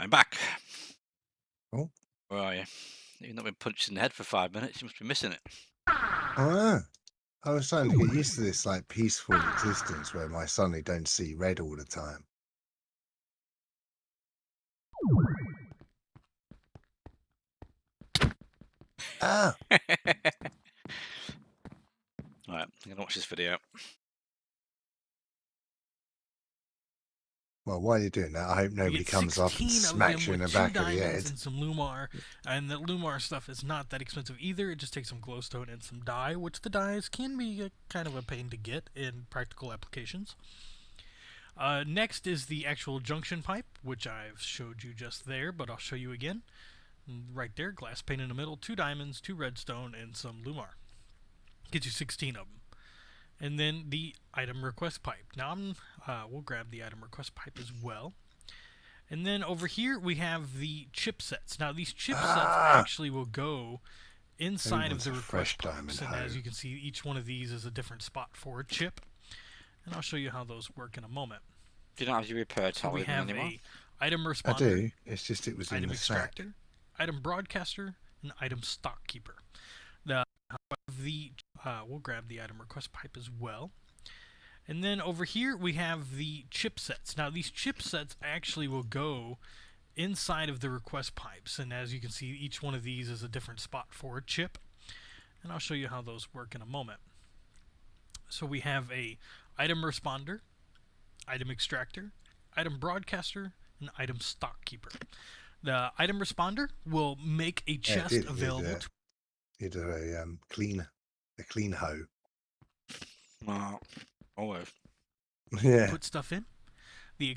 I'm back. Oh. Where are you? You've not been punched in the head for 5 minutes. You must be missing it. Oh, I was starting to get used to this like peaceful existence where my suddenly don't see red all the time. Ah, Alright, I'm gonna watch this video. well, while you're doing that, I hope You nobody get comes up and 16 of smacks them you in the with 2 back of the diamonds head. and some Lumar, and the Lumar stuff is not that expensive either. It just takes some glowstone and some dye, which the dyes can be kind of a pain to get in practical applications. Next is the actual junction pipe, which I've showed you just there, but I'll show you again. Right there, glass pane in the middle, 2 diamonds, 2 redstone, and some Lumar. Gets you 16 of them. And then the item request pipe. Now we'll grab the item request pipe as well. And then over here we have the chipsets. Now these chipsets actually will go inside of the request pipes. And as you can see, each one of these is a different spot for a chip. And I'll show you how those work in a moment. Do you not have your repair So tower we have anymore? a item responder. I do. It's just it was in item the sack. extractor, item broadcaster, and item stock keeper. We'll grab the item request pipe as well. And then over here we have the chipsets. Now these chipsets actually will go inside of the request pipes, and as you can see, each one of these is a different spot for a chip. And I'll show you how those work in a moment. So we have a item responder, item extractor, item broadcaster, and item stock keeper. The item responder will make a chest available to It a clean hoe. Always. Yeah. put stuff in. The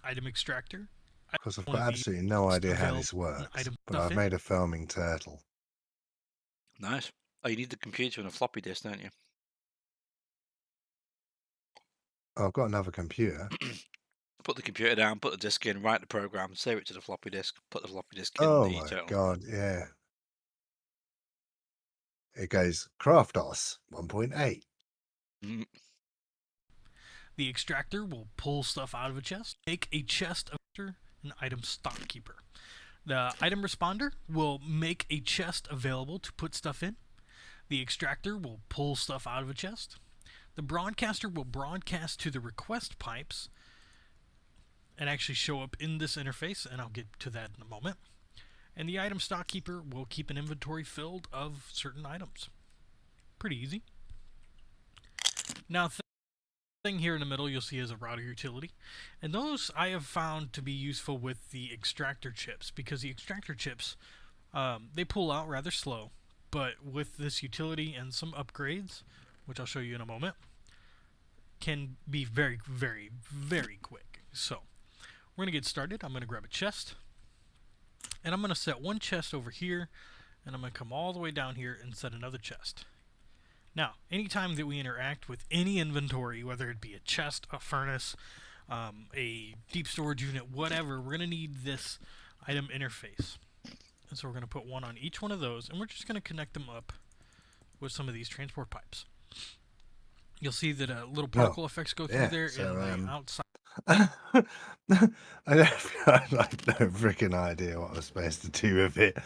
item extractor. Because I've got absolutely no idea how this works, but I've made a filming turtle. Nice. Oh, you need the computer and a floppy disk, don't you? Oh, I've got another computer. Put the computer down, put the disk in, write the program, save it to the floppy disk, put the floppy disk in Oh the my turtle. god, yeah. It goes Craftos 1.8. The extractor will pull stuff out of a chest, make a chest of an item stock keeper. The item responder will make a chest available to put stuff in. The extractor will pull stuff out of a chest. The broadcaster will broadcast to the request pipes and actually show up in this interface, and I'll get to that in a moment. And the item stock keeper will keep an inventory filled of certain items. Pretty easy. Now, thing here in the middle you'll see is a router utility, and those I have found to be useful with the extractor chips, because the extractor chips they pull out rather slow, but with this utility and some upgrades, which I'll show you in a moment, can be very, very, very quick. So we're gonna get started. I'm gonna grab a chest, and I'm gonna set one chest over here, and I'm gonna come all the way down here and set another chest. Now, anytime that we interact with any inventory, whether it be a chest, a furnace, a deep storage unit, whatever, we're going to need this item interface. And so we're going to put one on each one of those, and we're just going to connect them up with some of these transport pipes. You'll see that little particle effects go through there, so, and the outside. I have like no freaking idea what I was supposed to do with it.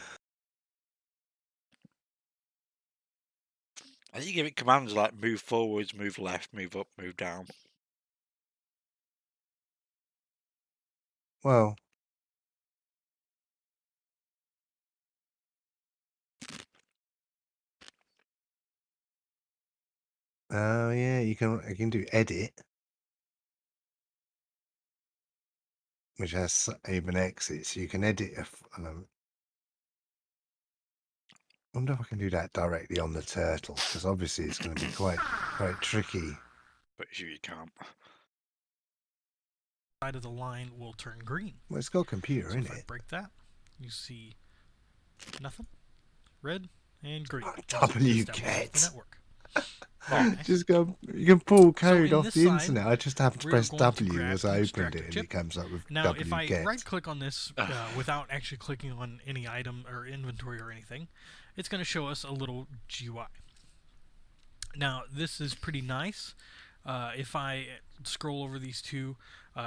I think you give it commands like move forwards, move left, move up, move down. Well, oh yeah, you can do edit, which has even exits. So you can edit. I wonder if I can do that directly on the turtle, because obviously it's going to be quite tricky. But you can't. Side of the line will turn green. Well, it's got a computer So in if I it. break that, you see nothing, red and green. W The get. network. Just go. You can pull code off the side, internet. I just have to we're press going to W grab as the I opened extractor it, and chip. it comes up with Now, W if I get. right-click on this without actually clicking on any item or inventory or anything, it's going to show us a little GUI. Now, this is pretty nice. if I scroll over these two,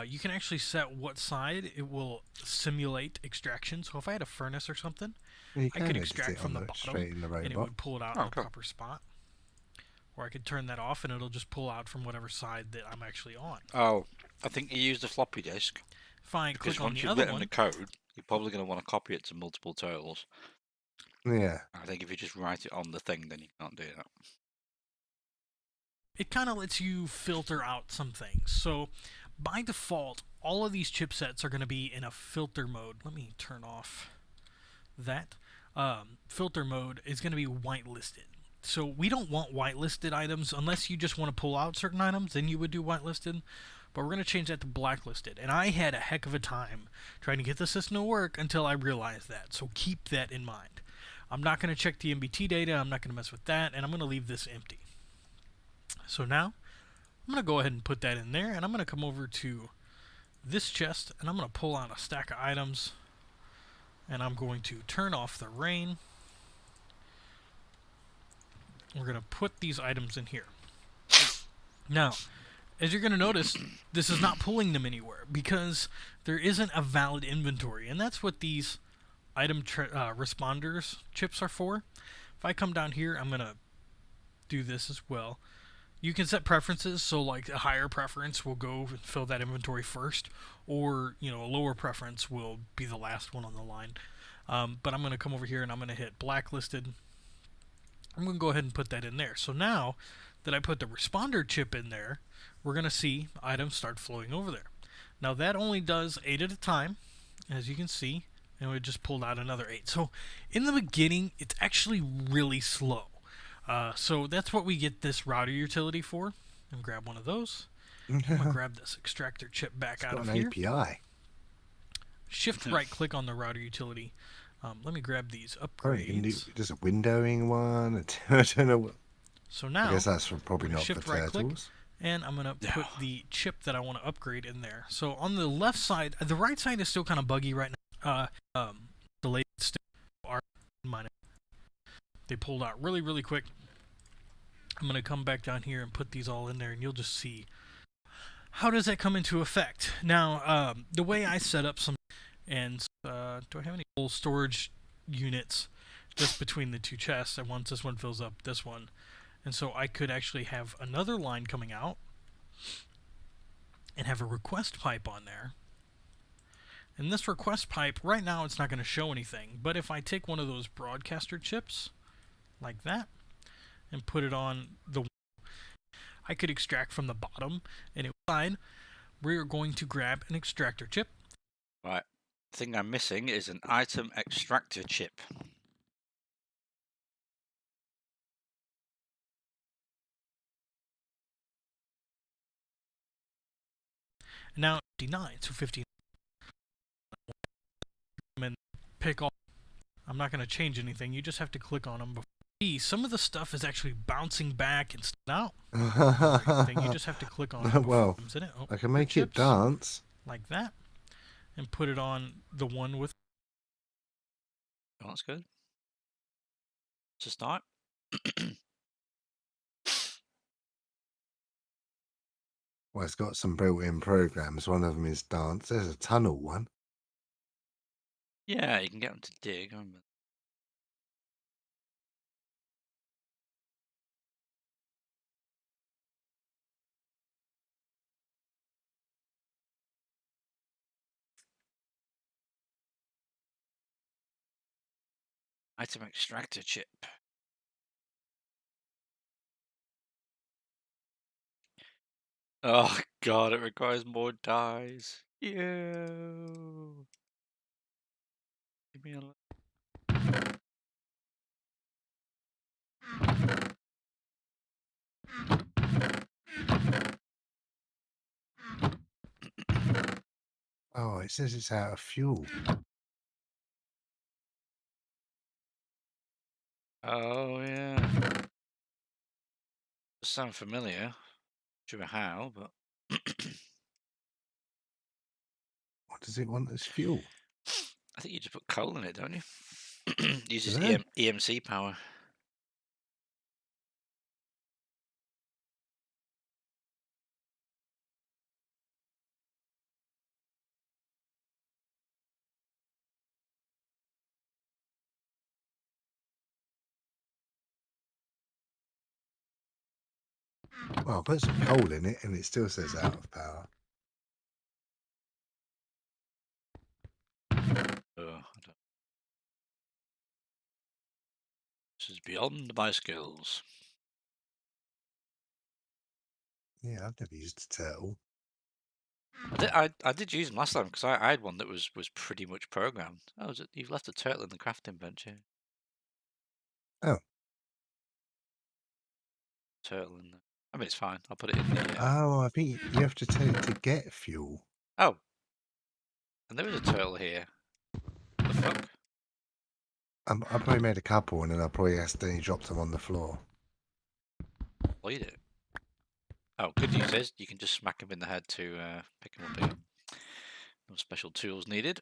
you can actually set what side it will simulate extraction. So if I had a furnace or something, You I can could edit extract it from on the the bottom, straight in the and it robot. would pull it out Oh, in the cool. proper spot. Or I could turn that off, and it'll just pull out from whatever side that I'm actually on. Oh, I think you use the floppy disk. If I Because click on once the you've other written one, the code, you're probably going to want to copy it to multiple totals. Yeah. I think if you just write it on the thing, then you can't do that. it kind of lets you filter out some things. So by default, all of these chipsets are going to be in a filter mode. Let me turn off that. Filter mode is going to be whitelisted. So we don't want whitelisted items unless you just want to pull out certain items, then you would do whitelisted. But we're going to change that to blacklisted. And I had a heck of a time trying to get the system to work until I realized that. So keep that in mind. I'm not going to check the MBT data. I'm not going to mess with that. And I'm going to leave this empty. So now I'm going to go ahead and put that in there. And I'm going to come over to this chest. And I'm going to pull out a stack of items. And I'm going to turn off the rain. We're going to put these items in here. Now, as you're going to notice, this is not pulling them anywhere because there isn't a valid inventory. And that's what these item responders chips are for. If I come down here, I'm going to do this as well. You can set preferences, so like a higher preference will go and fill that inventory first, or a lower preference will be the last one on the line. But I'm going to come over here and I'm going to hit blacklisted. I'm going to go ahead and put that in there. So now that I put the responder chip in there, we're going to see items start flowing over there. Now that only does 8 at a time, as you can see, and we just pulled out another 8. So in the beginning, it's actually really slow. So that's what we get this router utility for. And grab one of those. I'm going to grab this extractor chip back out of here. It's got an API. Shift right click on the router utility. Let me grab these Oh, you can do upgrades. just a windowing one. I don't know what. So now I guess that's for probably we're gonna not for shift right click, turtles. and I'm going to put the chip that I want to upgrade in there. So on the left side, the right side is still kind of buggy right now. The latest are mine. They pulled out really, really quick. I'm going to come back down here and put these all in there, and you'll just see how does that come into effect. Now, the way I set up some, and do I have any full storage units just between the two chests? And once this one fills up, this one. And so I could actually have another line coming out and have a request pipe on there. And this request pipe, right now it's not going to show anything. But if I take one of those broadcaster chips, like that, and put it on the, I could extract from the bottom, and inside, we're going to grab an extractor chip. Right. The thing I'm missing is an item extractor chip. Now 59, so 59. And pick all. I'm not going to change anything. You just have to click on them. Some of the stuff is actually bouncing back and out. You just have to click on it. Well, in it. Oh, I can make it dance like that, and put it on the one with. Oh, that's good. To start. Well, it's got some built-in programs. One of them is dance. There's a tunnel one. Yeah, you can get them to dig. Item extractor chip. Oh god, it requires more dyes. Yeah. Give me a. Oh, it says it's out of fuel. Oh yeah. Does sound familiar. Sure how, but. What does it want as fuel? I think you just put coal in it, don't you? Uses Do they? EMC power. Well, I'll put some coal in it and it still says out of power. This is beyond my skills. Yeah, I've never used a turtle. I did use them last time because I had one that was pretty much programmed. Oh, you've left a turtle in the crafting bench here. Oh. Turtle in there. I mean, it's fine. I'll put it in the. Oh, I think you have to tell it to get fuel. Oh. And there is a turtle here. What the fuck? I probably made a couple and then I probably accidentally dropped them on the floor. Lead it. Oh, good news is you can just smack him in the head to pick him up here. No special tools needed.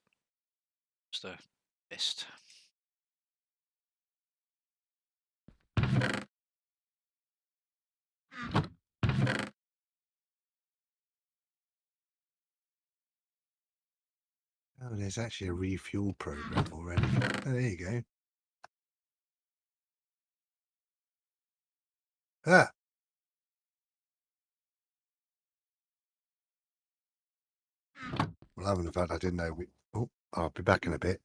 Just a fist. Oh, there's actually a refuel program already. Oh, there you go. Ah! Well, other than the fact I didn't know. Oh, I'll be back in a bit.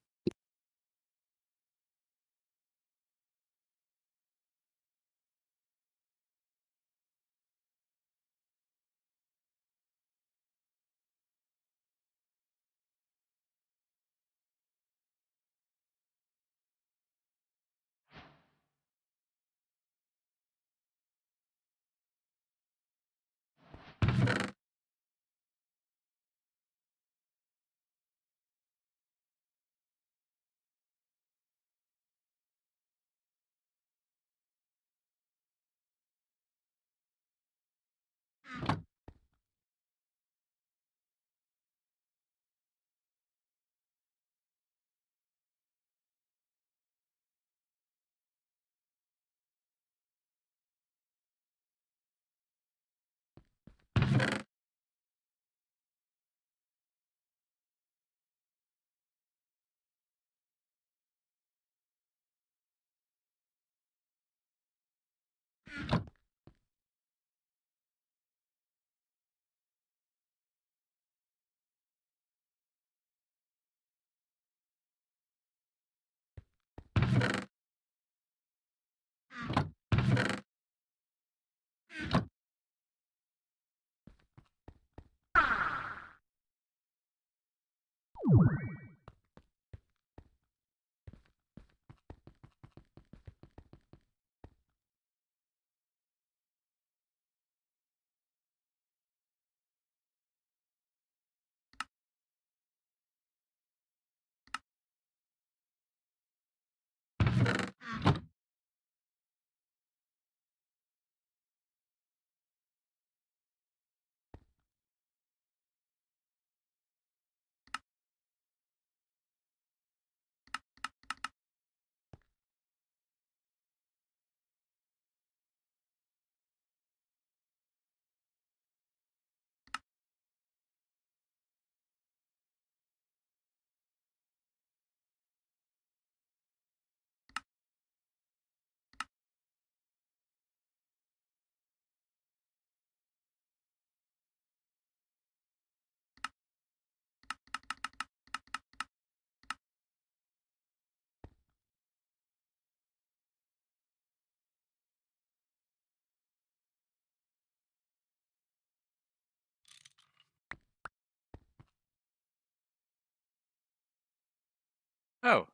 Oh.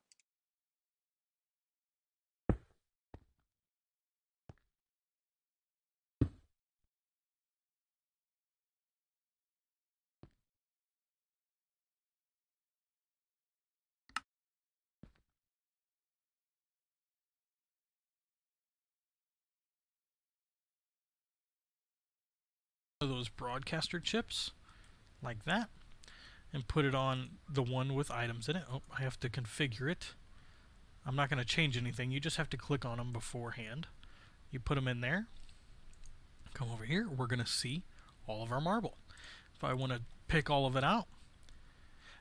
Those broadcaster chips like that and put it on the one with items in it. Oh, I have to configure it. I'm not going to change anything. You just have to click on them beforehand. You put them in there. Come over here. We're going to see all of our marble. If I want to pick all of it out.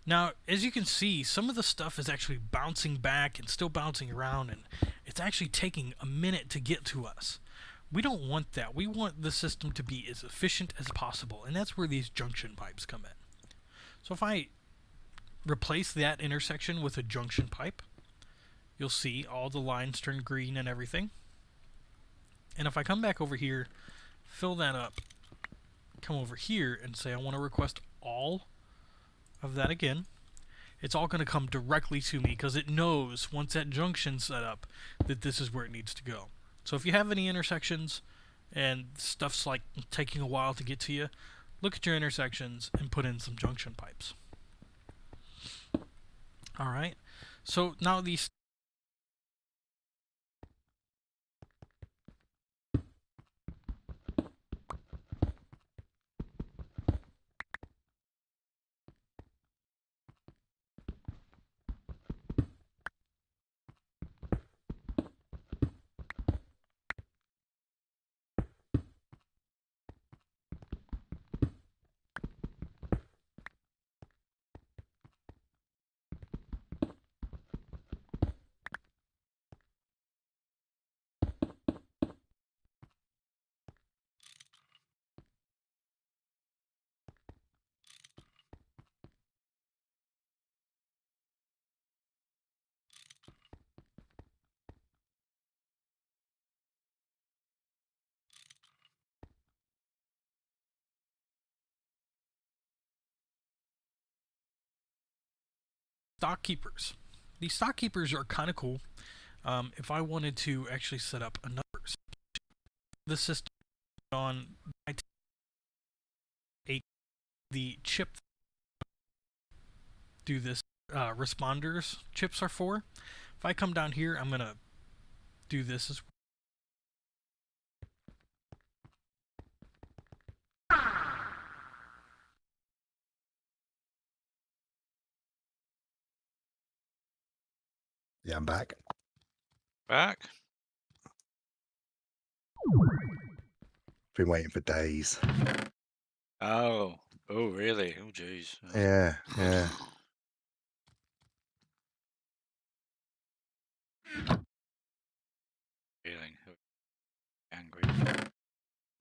Now, as you can see, some of the stuff is actually bouncing back and still bouncing around, and it's actually taking a minute to get to us. We don't want that. We want the system to be as efficient as possible, and that's where these junction pipes come in. So if I replace that intersection with a junction pipe, you'll see all the lines turn green and everything. And if I come back over here, fill that up, come over here and say I want to request all of that again, it's all going to come directly to me because it knows once that junction's set up that this is where it needs to go. So if you have any intersections and stuff's like taking a while to get to you, look at your intersections and put in some junction pipes. Alright, so now these stock keepers. These stock keepers are kind of cool. If I wanted to actually set up another the system on the chip do this responders chips are for. If I come down here, I'm gonna do this as Yeah, I'm back. Back. Been waiting for days. Oh. Oh, really? Oh, jeez. Yeah, yeah. Feeling angry.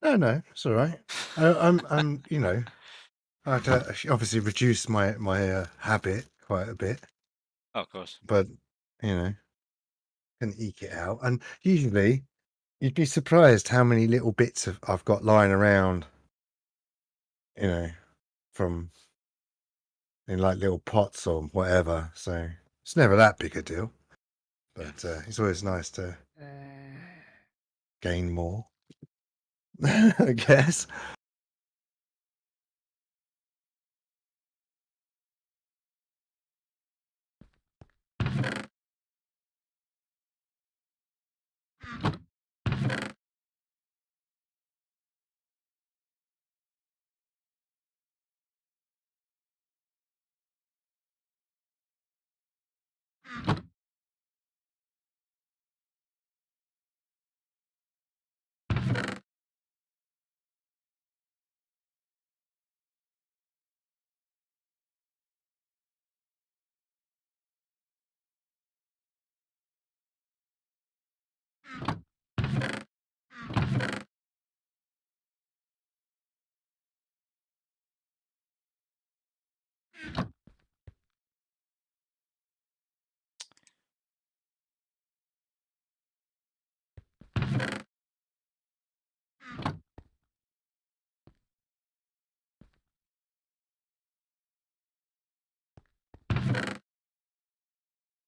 No, it's all right. I'm, you know, I had to obviously reduce my habit quite a bit, Oh, of course. but you know, can eke it out. And usually, you'd be surprised how many little bits I've got lying around, you know, from in like little pots or whatever. So it's never that big a deal, but it's always nice to gain more, I guess.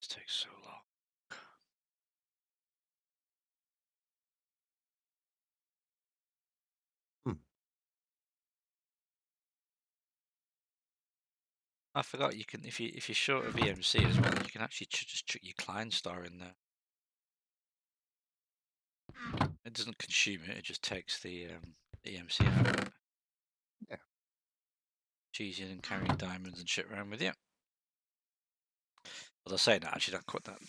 This takes so long. I forgot you can if you're short of EMC as well, you can actually just chuck your Klein star in there. It doesn't consume it; it just takes the EMC out of it. Yeah. It's easier than carrying diamonds and shit around with you. Although saying that, actually,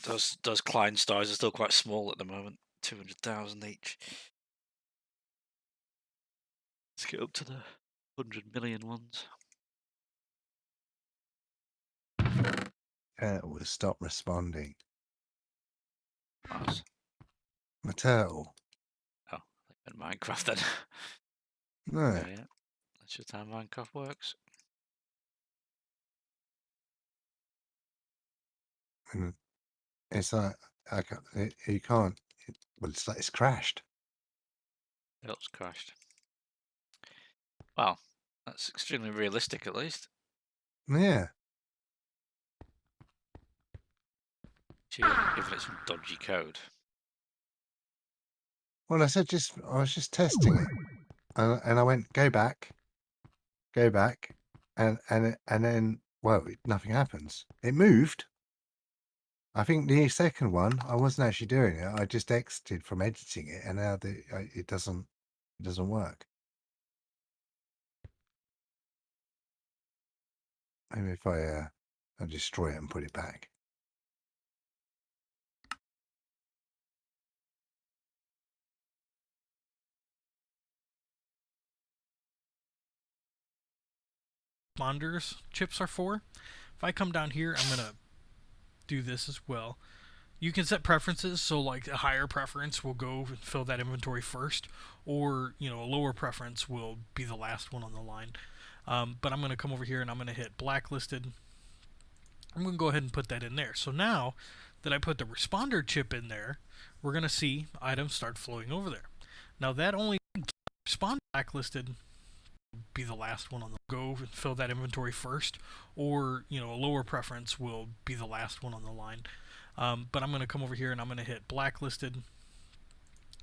those Klein stars are still quite small at the moment. 200,000 each. Let's get up to the 100 million ones. Turtle will stop responding. Nice. My turtle. Oh, in Minecraft then. No. Yeah, that's just how Minecraft works. And it's like you can't. Well, it's like it's crashed. It looks crashed. Well, that's extremely realistic at least. Yeah. Given it some dodgy code. Well, I was just testing it, and I went go back, and then nothing happens. It moved. I think the second one I wasn't actually doing it. I just exited from editing it, and now it doesn't work. Maybe if I destroy it and put it back. Responders chips are for. If I come down here, I'm gonna do this as well. You can set preferences, so like a higher preference will go and fill that inventory first, or a lower preference will be the last one on the line. But I'm going to come over here and I'm going to hit blacklisted. I'm going to go ahead and put that in there. So now that I put the responder chip in there, we're going to see items start flowing over there. Now that only respond blacklisted be the last one on the go and fill that inventory first, or a lower preference will be the last one on the line. But I'm going to come over here and I'm going to hit blacklisted.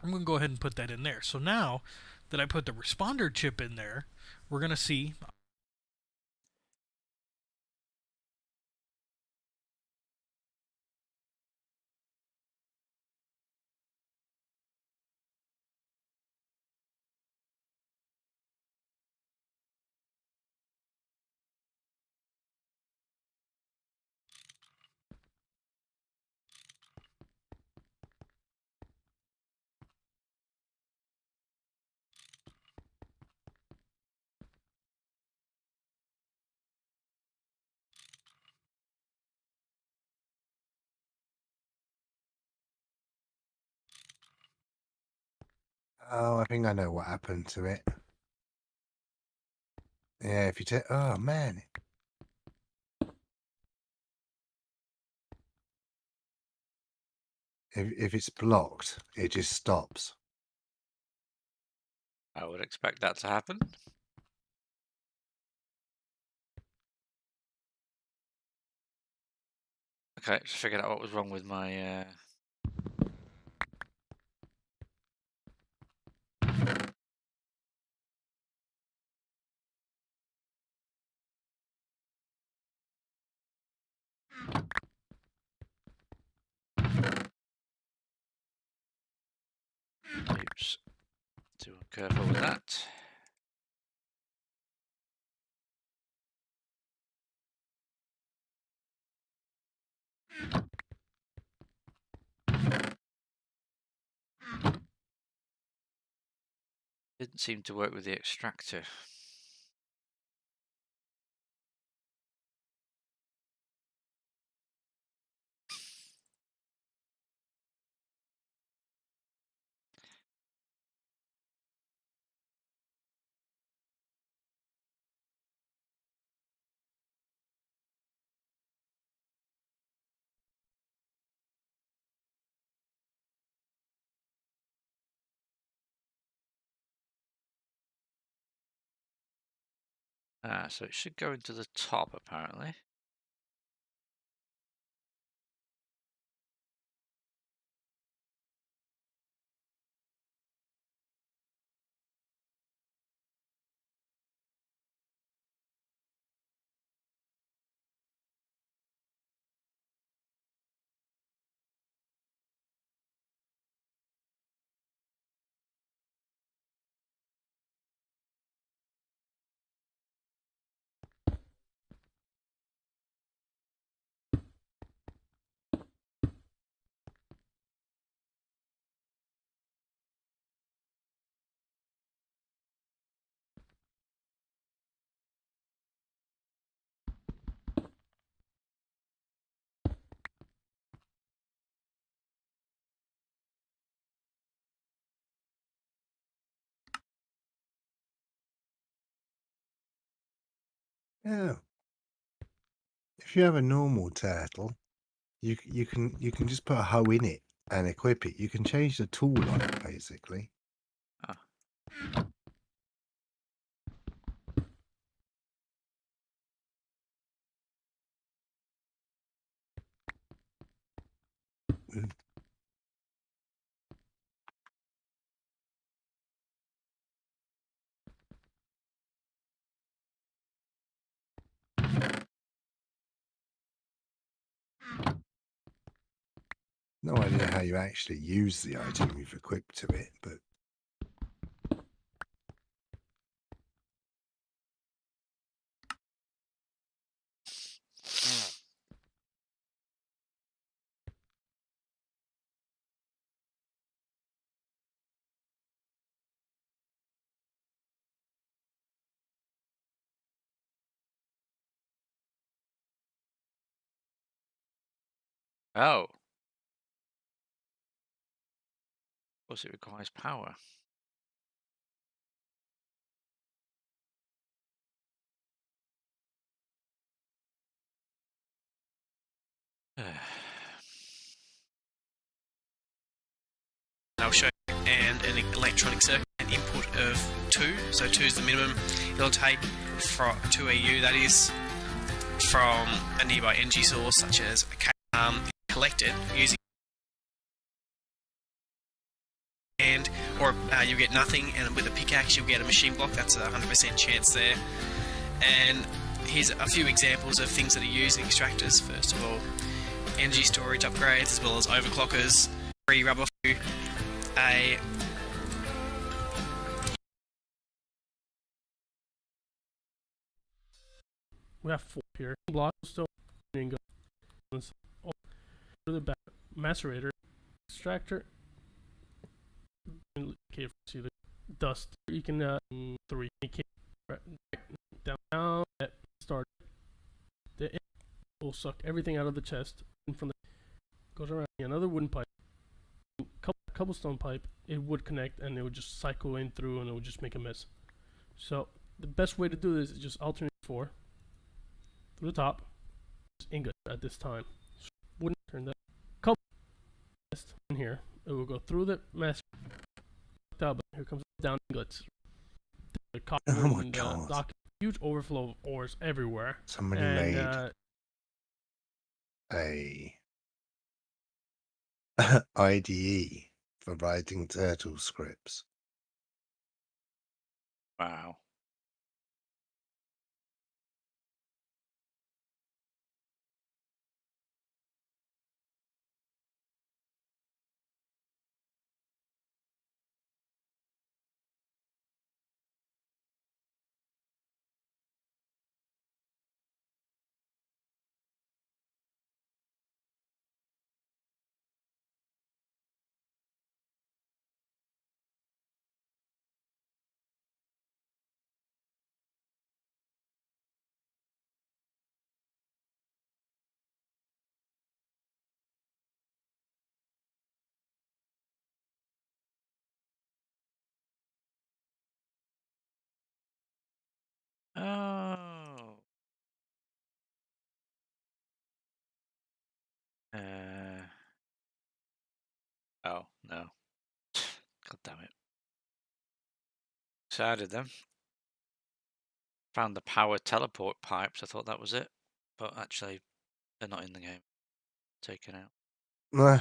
I'm going to go ahead and put that in there. So now that I put the responder chip in there, we're going to see Oh, I think I know what happened to it. Yeah, if you take, oh man, if it's blocked, it just stops. I would expect that to happen. Okay, just figured out what was wrong with my oops. Too careful with that. Didn't seem to work with the extractor. So it should go into the top apparently. Yeah. If you have a normal turtle, you can just put a hoe in it and equip it. You can change the tool on it basically. Ah. Mm. No idea how you actually use the item you've equipped to it, but Oh. Of course, it requires power. I'll show you, and an electronic circuit, an input of 2, so 2 is the minimum it'll take from 2 EU, that is, from a nearby energy source such as a collected using and or you get nothing, and with a pickaxe you'll get a machine block. That's a 100% chance there. And here's a few examples of things that are used in extractors. First of all, energy storage upgrades as well as overclockers, free rubber, a we have 4 here. Block still go to the back macerator, extractor. Okay, see the dust. You can 3 right down at start. The will suck everything out of the chest and from the goes around another wooden pipe, cobblestone pipe. It would connect and it would just cycle in through and it would just make a mess. So the best way to do this is just alternate 4 through the top. Ingot at this time. Wouldn't turn that couple in here. It will go through the mess. Here comes down ingots. The copper oh my and god! huge overflow of ores everywhere. Somebody And made a IDE for writing turtle scripts. Wow. Oh. Oh, no. God damn it. So I did them. Found the power teleport pipes. I thought that was it. But actually, they're not in the game. Taken out.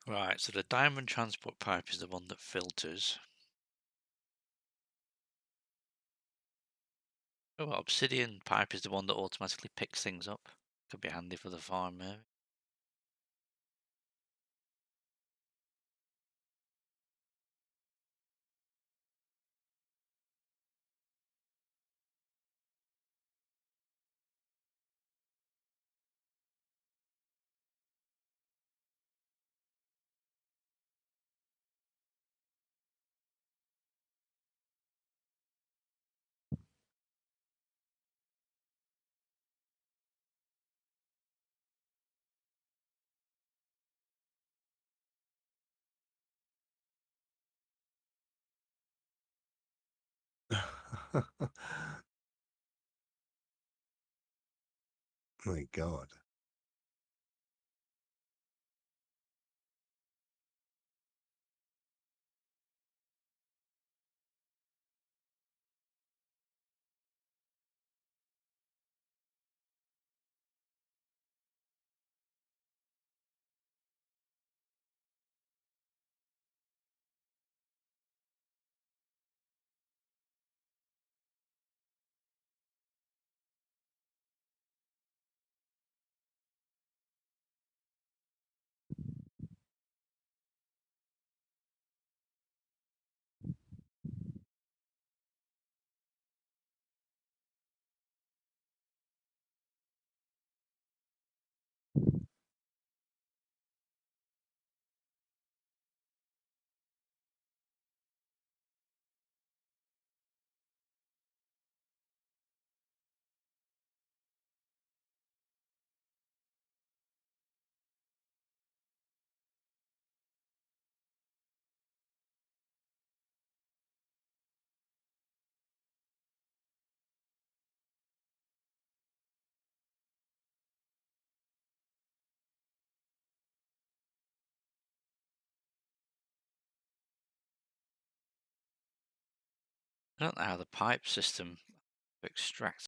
Right, so the diamond transport pipe is the one that filters. Oh, well, obsidian pipe is the one that automatically picks things up. Could be handy for the farm, maybe. My God. I don't know how the pipe system extracts